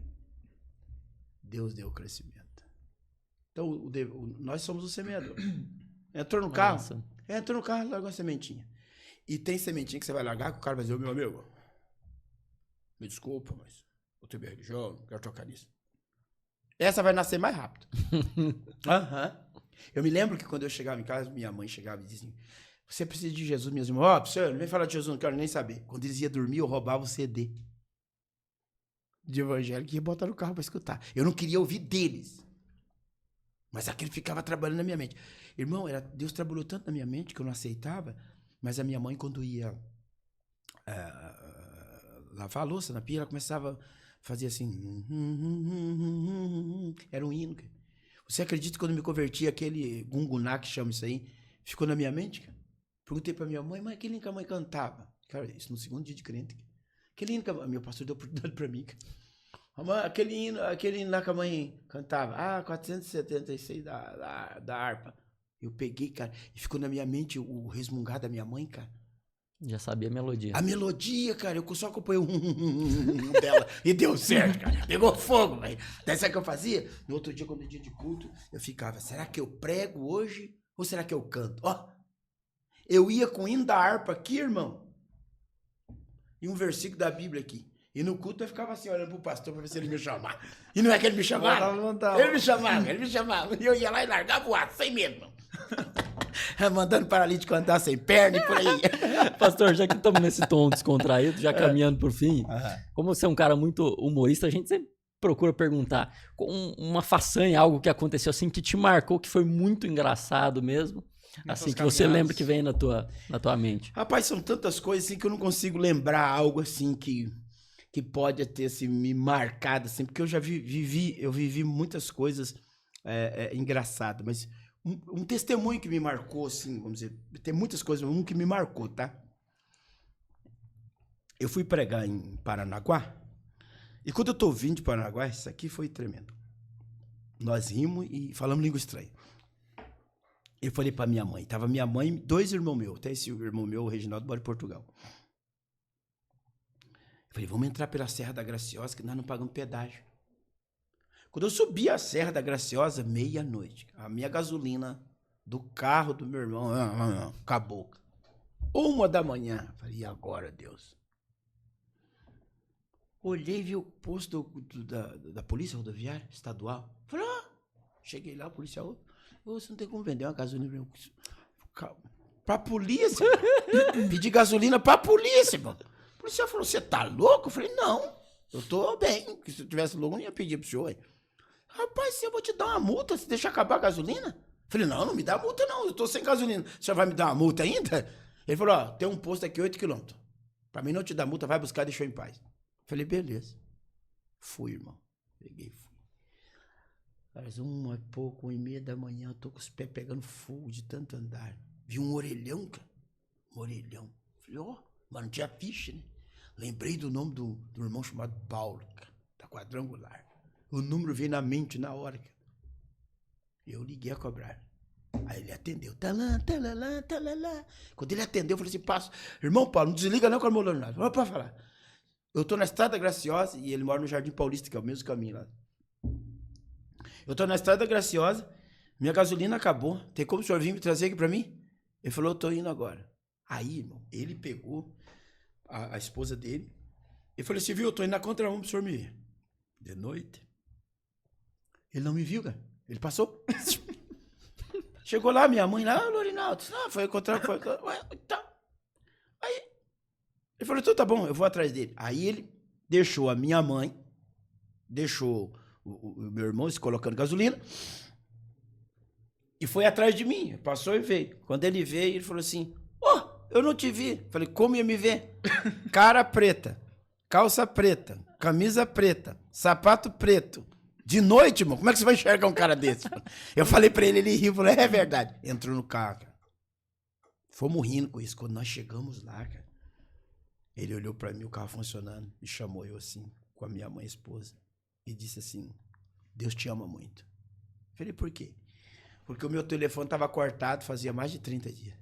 S3: Deus deu o crescimento. Então, nós somos o semeador. Entrou no carro, largou a sementinha. E tem sementinha que você vai largar, que o cara vai dizer, meu amigo, me desculpa, mas eu tenho minha religião, não quero tocar nisso. Essa vai nascer mais rápido. Eu me lembro que quando eu chegava em casa, minha mãe chegava e dizia assim, você precisa de Jesus mesmo. Senhor, não vem falar de Jesus, não quero nem saber. Quando eles iam dormir, eu roubava o CD de evangelho que ia botar no carro para escutar. Eu não queria ouvir deles. Mas aquilo ficava trabalhando na minha mente. Irmão, Deus trabalhou tanto na minha mente que eu não aceitava. Mas a minha mãe, quando ia lavar a louça na pia, ela começava a fazer assim. Era um hino. Você acredita que quando eu me converti, aquele gunguná que chama isso aí, ficou na minha mente? Cara? Perguntei pra minha mãe, mas que lindo que a mãe cantava. Cara, isso no segundo dia de crente. Que lindo que meu pastor deu oportunidade pra mim. Cara. Aquele hino lá que a mãe cantava. 476 da harpa. Eu peguei, cara, e ficou na minha mente o resmungar da minha mãe, cara.
S1: Já sabia a melodia. A
S3: melodia, cara, eu só acompanhei o dela e deu certo, cara. Pegou fogo, velho. Daí sabe o que eu fazia? No outro dia, quando é dia de culto, eu ficava, será que eu prego hoje ou será que eu canto? Ó. Eu ia com o hino da harpa aqui, irmão. E um versículo da Bíblia aqui. E no culto eu ficava assim, olhando pro pastor pra ver se ele me chamava. E não é que ele me chamava. Ele me chamava. E eu ia lá e largava o ato, sem medo, irmão. Mandando paralítico andar sem perna e por aí.
S1: Pastor, já que estamos nesse tom descontraído, já caminhando por fim, como você é um cara muito humorista, a gente sempre procura perguntar uma façanha, algo que aconteceu assim, que te marcou, que foi muito engraçado mesmo, assim, que você lembra que vem na tua mente.
S3: Rapaz, são tantas coisas assim que eu não consigo lembrar algo assim que pode ter assim, me marcado, assim, porque eu já vivi muitas coisas engraçadas, mas um testemunho que me marcou, assim, vamos dizer, tem muitas coisas, um que me marcou, tá? Eu fui pregar em Paranaguá, e quando eu tô vindo de Paranaguá, isso aqui foi tremendo. Nós rimos e falamos língua estranha. Eu falei pra minha mãe, tava minha mãe e 2 irmãos meus, até esse irmão meu, o Reginaldo, mora em Portugal. Eu falei, vamos entrar pela Serra da Graciosa, que nós não pagamos pedágio. Quando eu subi a Serra da Graciosa, meia-noite, a minha gasolina do carro do meu irmão acabou. 1 da manhã. Eu falei, e agora, Deus? Olhei e vi o posto da Polícia Rodoviária Estadual. Falei, cheguei lá, o policial, você não tem como vender uma gasolina pra polícia? Pedi gasolina pra polícia, mano. O policial falou, você tá louco? Eu falei, não, eu tô bem, porque se eu tivesse louco, eu não ia pedir pro senhor. Rapaz, eu vou te dar uma multa se deixar acabar a gasolina? Eu falei, não me dá multa não, eu tô sem gasolina. O senhor vai me dar uma multa ainda? Ele falou, tem um posto aqui 8 quilômetros. Pra mim não te dar multa, vai buscar e deixou em paz. Eu falei, beleza. Fui, irmão. Peguei e fui. Às 1h da manhã, eu tô com os pés pegando fogo de tanto andar. Vi um orelhão, cara. Um orelhão. Falei, mas não tinha ficha, né? Lembrei do nome do irmão chamado Paulo, cara, da Quadrangular. O número veio na mente na hora, cara. Eu liguei a cobrar. Aí ele atendeu. Talalá, talalá, talalá. Quando ele atendeu, eu falei assim, passo. Irmão Paulo, não desliga não, que eu não vou nada. Pode falar. Eu tô na Estrada Graciosa e ele mora no Jardim Paulista, que é o mesmo caminho lá. Eu tô na Estrada Graciosa, minha gasolina acabou. Tem como o senhor vir me trazer aqui pra mim? Ele falou, eu tô indo agora. Aí, irmão, ele pegou a esposa dele e falou assim, viu, eu tô indo na contramão pro senhor me ver. De noite. Ele não me viu, cara. Ele passou. Chegou lá, minha mãe lá, Lorinaldo. Foi encontrar. Tá. Aí, ele falou, então tá bom, eu vou atrás dele. Aí ele deixou a minha mãe, deixou o meu irmão se colocando gasolina e foi atrás de mim. Passou e veio. Quando ele veio, ele falou assim, eu não te vi. Falei, como ia me ver? Cara preta, calça preta, camisa preta, sapato preto. De noite, irmão, como é que você vai enxergar um cara desse? Eu falei pra ele, ele riu, falou, é verdade. Entrou no carro, cara. Fomos rindo com isso. Quando nós chegamos lá, cara, ele olhou pra mim, o carro funcionando, me chamou eu assim, com a minha mãe e esposa, e disse assim, Deus te ama muito. Eu falei, por quê? Porque o meu telefone tava cortado fazia mais de 30 dias.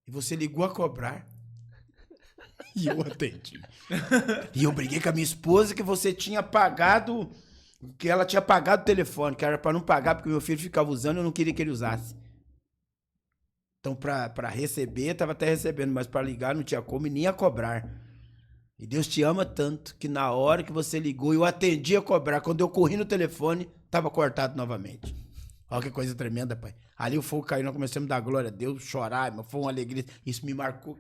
S3: E você ligou a cobrar. E eu atendi. E eu briguei com a minha esposa que você tinha pagado... Que ela tinha pagado o telefone, que era para não pagar, porque meu filho ficava usando e eu não queria que ele usasse. Então, para receber, estava até recebendo, mas para ligar não tinha como e nem a cobrar. E Deus te ama tanto que na hora que você ligou, eu atendi a cobrar. Quando eu corri no telefone, estava cortado novamente. Olha que coisa tremenda, pai. Ali o fogo caiu, nós começamos a dar glória a Deus, chorar, mas foi uma alegria. Isso me marcou.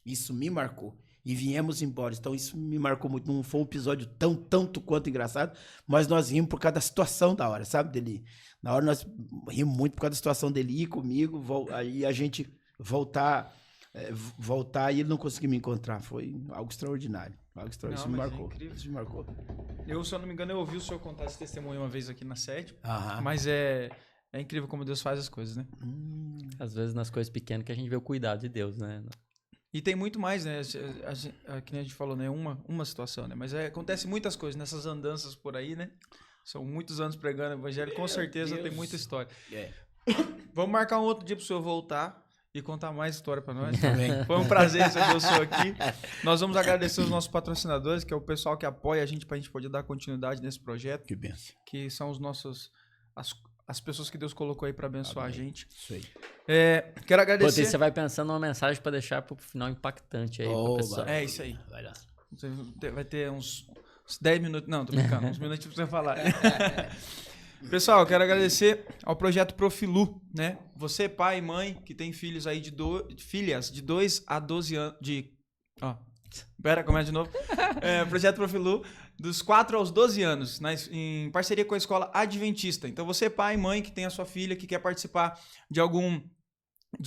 S3: Isso me marcou. E viemos embora. Então isso me marcou muito. Não foi um episódio tanto quanto engraçado, mas nós rimos por causa da situação da hora, sabe? Dele. Na hora nós rimos muito por causa da situação dele ir comigo, aí a gente voltar e ele não conseguir me encontrar. Foi algo extraordinário. Algo extraordinário. Isso me marcou. Isso me marcou.
S2: Eu, se eu não me engano, eu ouvi o senhor contar esse testemunho uma vez aqui na sede.
S3: Mas
S2: é incrível como Deus faz as coisas, né?
S1: Às vezes nas coisas pequenas que a gente vê o cuidado de Deus, né?
S2: E tem muito mais, né? Que nem a gente falou, né? Uma situação, né? Mas acontece muitas coisas nessas andanças por aí, né? São muitos anos pregando o evangelho, com certeza tem muita história. Vamos marcar um outro dia pro senhor voltar e contar mais história para nós. Foi um prazer receber o senhor aqui. Nós vamos agradecer os nossos patrocinadores, que é o pessoal que apoia a gente para a gente poder dar continuidade nesse projeto.
S3: Que benção.
S2: Que são os nossos... as pessoas que Deus colocou aí para abençoar a gente.
S3: Isso aí.
S2: Quero agradecer.
S1: Você vai pensando numa mensagem para deixar pro final impactante aí pro pessoal.
S2: É isso aí.
S3: Vai lá.
S2: Vai ter uns 10 minutos. Não, tô brincando. Uns minutos pra você falar. Pessoal, eu quero agradecer ao projeto Profilu, né? Você, pai e mãe, que tem filhos aí filhas de 2 a 12 anos. Começa de novo. Projeto Profilu, dos 4 aos 12 anos, em parceria com a escola Adventista. Então, você, pai e mãe, que tem a sua filha, que quer participar de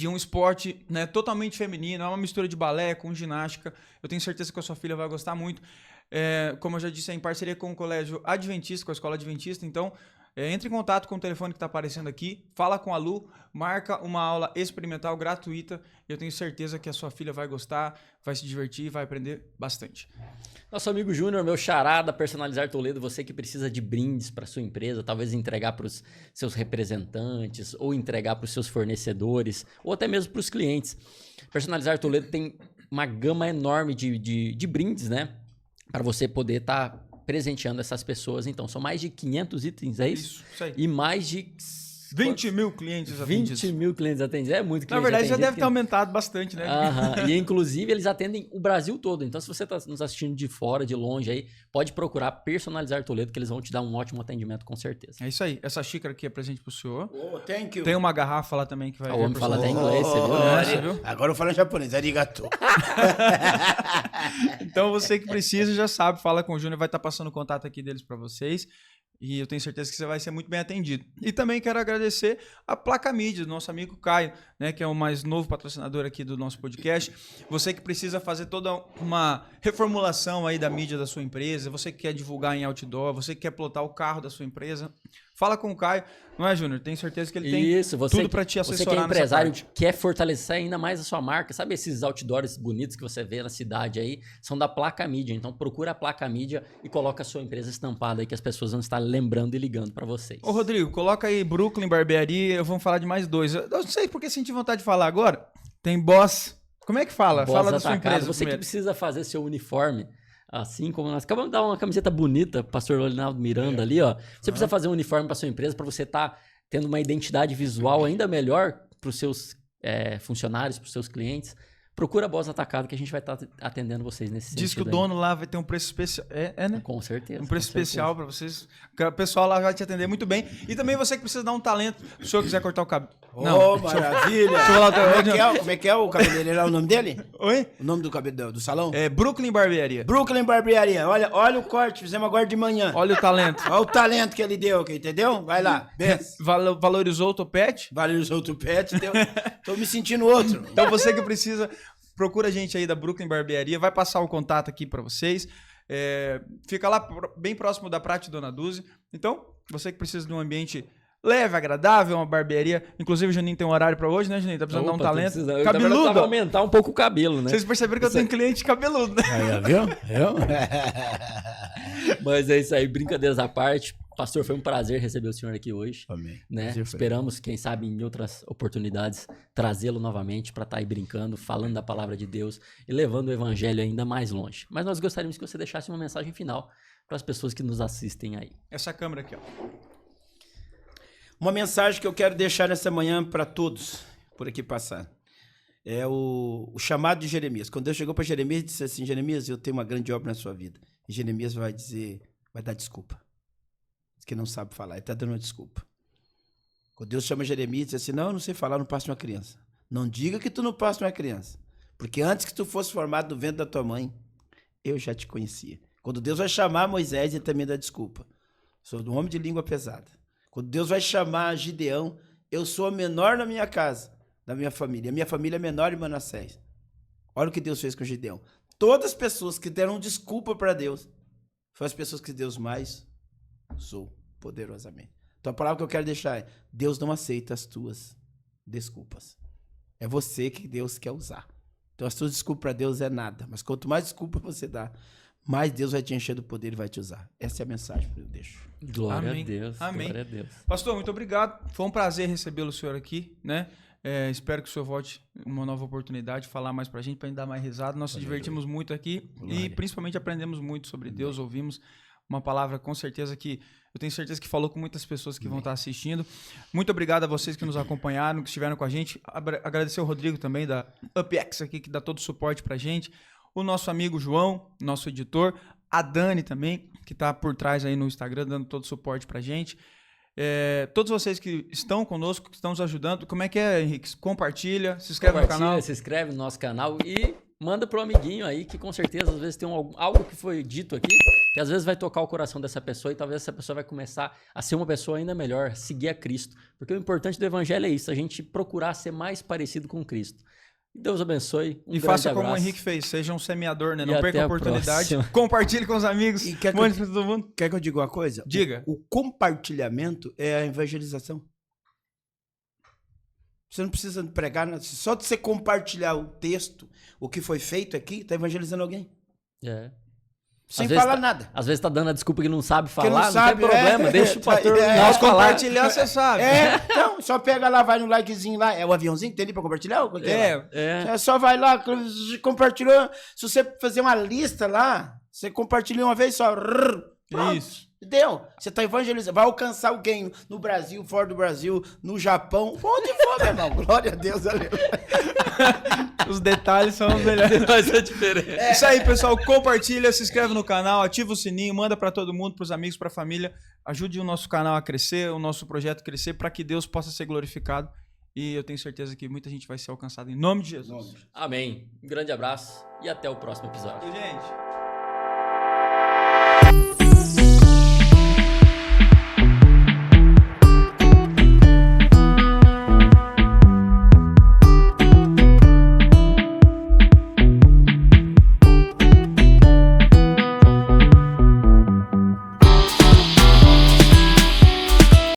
S2: um esporte, né, totalmente feminino, é uma mistura de balé com ginástica. Eu tenho certeza que a sua filha vai gostar muito. Como eu já disse, é em parceria com o Colégio Adventista, com a Escola Adventista. Então, entre em contato com o telefone que está aparecendo aqui, fala com a Lu, marca uma aula experimental gratuita. Eu tenho certeza que a sua filha vai gostar, vai se divertir, vai aprender bastante.
S1: Nosso amigo Júnior, meu xará da Personalizar Toledo, você que precisa de brindes para sua empresa, talvez entregar para os seus representantes, ou entregar para os seus fornecedores, ou até mesmo para os clientes. Personalizar Toledo tem uma gama enorme de brindes, né? Para você poder estar presenteando essas pessoas. Então, são mais de 500 itens, é isso?
S2: Isso aí.
S1: E mais de
S2: 20 mil clientes atendidos.
S1: 20 mil clientes atendidos. É muito cliente.
S2: Na verdade, já
S1: atendido,
S2: deve ter aumentado bastante, né?
S1: E, inclusive, eles atendem o Brasil todo. Então, se você está nos assistindo de fora, de longe aí, pode procurar Personalizar Toledo, que eles vão te dar um ótimo atendimento, com certeza.
S2: É isso aí. Essa xícara aqui é presente pro senhor.
S3: Thank you.
S2: Tem uma garrafa lá também que vai...
S1: O homem fala até inglês, você viu?
S2: Você viu?
S3: Agora eu falo em japonês. Arigato.
S2: Então, você que precisa já sabe, fala com o Júnior, vai estar passando o contato aqui deles para vocês. E eu tenho certeza que você vai ser muito bem atendido. E também quero agradecer a Placa Mídia, do nosso amigo Caio, né, que é o mais novo patrocinador aqui do nosso podcast. Você que precisa fazer toda uma reformulação aí da mídia da sua empresa, você que quer divulgar em outdoor, você que quer plotar o carro da sua empresa, fala com o Caio. Não é, Júnior? Tenho certeza que ele tem tudo para te assessorar.
S1: Você que é
S2: nessa
S1: empresário,
S2: parte.
S1: quer fortalecer ainda mais a sua marca. Sabe esses outdoors bonitos que você vê na cidade aí? São da Placa Mídia. Então procura a Placa Mídia e coloca a sua empresa estampada aí, que as pessoas vão estar lembrando e ligando para vocês.
S2: Ô, Rodrigo, coloca aí Brooklyn Barbearia. Vamos falar de mais 2. Eu não sei porque senti vontade de falar agora. Tem Boss. Como é que fala?
S1: Boss
S2: Fala da sua
S1: Atacado.
S2: empresa
S1: Você
S2: primeiro.
S1: que precisa fazer seu uniforme, assim como nós acabamos de dar uma camiseta bonita, pastor Olinaldo Miranda ali, ó. Você precisa fazer um uniforme para sua empresa para você estar tendo uma identidade visual ainda melhor para os seus funcionários, para os seus clientes. Procura a Boss Atacado que a gente vai estar atendendo vocês nesse sentido.
S2: Diz que o dono lá vai ter um preço especial. Né?
S1: Com certeza.
S2: Um preço especial para vocês. O pessoal lá vai te atender muito bem. E também você que precisa dar um talento. Se o senhor quiser cortar o cabelo.
S3: Maravilha! Como é que é o cabeleireiro? O nome dele?
S2: Oi?
S3: O nome do cabelo do salão?
S2: É Brooklyn Barbearia.
S3: Brooklyn Barbearia. Olha o corte, fizemos agora de manhã.
S2: Olha o talento.
S3: Olha o talento que ele deu, entendeu? Vai lá.
S2: Valorizou o topete?
S3: Valorizou o topete, deu. Tô me sentindo outro.
S2: Então você que precisa, procura a gente aí da Brooklyn Barbearia. Vai passar o contato aqui para vocês. Fica lá bem próximo da Prate Dona Duzi. Então, você que precisa de um ambiente leve, agradável, uma barbearia. Inclusive, o Juninho tem um horário para hoje, né, Juninho? Tá precisando dar um talento.
S1: Cabeludo. Eu aumentar um pouco o cabelo, né?
S2: Vocês perceberam que eu tenho cliente cabeludo, né?
S3: Aí, viu?
S1: Mas é isso aí, brincadeiras à parte. Pastor, foi um prazer receber o senhor aqui hoje.
S3: Amém.
S1: Né? Esperamos, quem sabe, em outras oportunidades, trazê-lo novamente para estar aí brincando, falando da palavra de Deus e levando o evangelho ainda mais longe. Mas nós gostaríamos que você deixasse uma mensagem final para as pessoas que nos assistem aí.
S2: Essa câmera aqui, ó.
S3: Uma mensagem que eu quero deixar nessa manhã para todos por aqui passar. É o chamado de Jeremias. Quando Deus chegou para Jeremias e disse assim: Jeremias, eu tenho uma grande obra na sua vida. E Jeremias vai dar desculpa. Diz que não sabe falar, ele está dando uma desculpa. Quando Deus chama Jeremias e diz assim: não, eu não sei falar, não passo de uma criança. Não diga que tu não passa de uma criança. Porque antes que tu fosse formado no ventre da tua mãe, eu já te conhecia. Quando Deus vai chamar Moisés, ele também dá desculpa. Sou um homem de língua pesada. Quando Deus vai chamar Gideão, eu sou a menor na minha casa, na minha família. A minha família é menor em Manassés. Olha o que Deus fez com Gideão. Todas as pessoas que deram desculpa para Deus foram as pessoas que Deus mais usou poderosamente. Então a palavra que eu quero deixar é: Deus não aceita as tuas desculpas. É você que Deus quer usar. Então as tuas desculpas para Deus é nada. Mas quanto mais desculpa você dá, mais Deus vai te encher do poder e vai te usar. Essa é a mensagem que eu deixo.
S1: Glória
S2: Amém.
S1: a Deus.
S2: Amém.
S1: Glória a Deus.
S2: Pastor, muito obrigado. Foi um prazer recebê-lo, o senhor aqui, né? Espero que o senhor volte uma nova oportunidade, falar mais pra gente, pra gente dar mais risada. Nós se divertimos muito aqui e principalmente aprendemos muito sobre Deus, ouvimos uma palavra com certeza que eu tenho certeza que falou com muitas pessoas que vão estar assistindo. Muito obrigado a vocês que nos acompanharam, que estiveram com a gente. Agradecer o Rodrigo também da UpX aqui, que dá todo o suporte pra gente. O nosso amigo João, nosso editor. A Dani também, que tá por trás aí no Instagram, dando todo o suporte pra gente. Todos vocês que estão conosco, que estão nos ajudando. Como é que é, Henrique? Compartilha, se inscreve no canal.
S1: Se inscreve no nosso canal e manda pro amiguinho aí, que com certeza às vezes tem algo que foi dito aqui, que às vezes vai tocar o coração dessa pessoa e talvez essa pessoa vai começar a ser uma pessoa ainda melhor, seguir a Cristo. Porque o importante do evangelho é isso, a gente procurar ser mais parecido com Cristo. Deus abençoe.
S2: E faça como o Henrique fez, seja um semeador, né? Não perca a oportunidade.
S1: Próxima.
S2: Compartilhe com os amigos.
S3: E quer
S2: Mande para todo mundo.
S3: que eu diga uma coisa?
S2: Diga.
S3: O compartilhamento é a evangelização. Você não precisa pregar, só de você compartilhar o texto, o que foi feito aqui, tá evangelizando alguém. Sem falar nada.
S1: Às vezes tá dando a desculpa que não sabe
S3: Que
S1: falar, não
S3: sabe,
S1: tem problema, deixa o pastor
S2: Nós
S1: falar.
S2: compartilhar, você sabe.
S3: Então, só pega lá, vai no likezinho lá. É o aviãozinho que tem ali pra compartilhar?
S2: É.
S3: Só vai lá, compartilhou. Se você fazer uma lista lá, você compartilha uma vez só. Pronto.
S2: Isso.
S3: Entendeu? Você tá evangelizando. Vai alcançar alguém no Brasil, fora do Brasil, no Japão. Onde for, meu irmão. Glória a Deus, aleluia.
S2: Os detalhes são os melhores.
S1: Faz a diferença.
S2: Isso aí, pessoal. Compartilha, se inscreve no canal, ativa o sininho, manda para todo mundo, para os amigos, para a família. Ajude o nosso canal a crescer, o nosso projeto a crescer, para que Deus possa ser glorificado. E eu tenho certeza que muita gente vai ser alcançada em nome de Jesus.
S1: Amém. Um grande abraço e até o próximo episódio.
S2: Gente.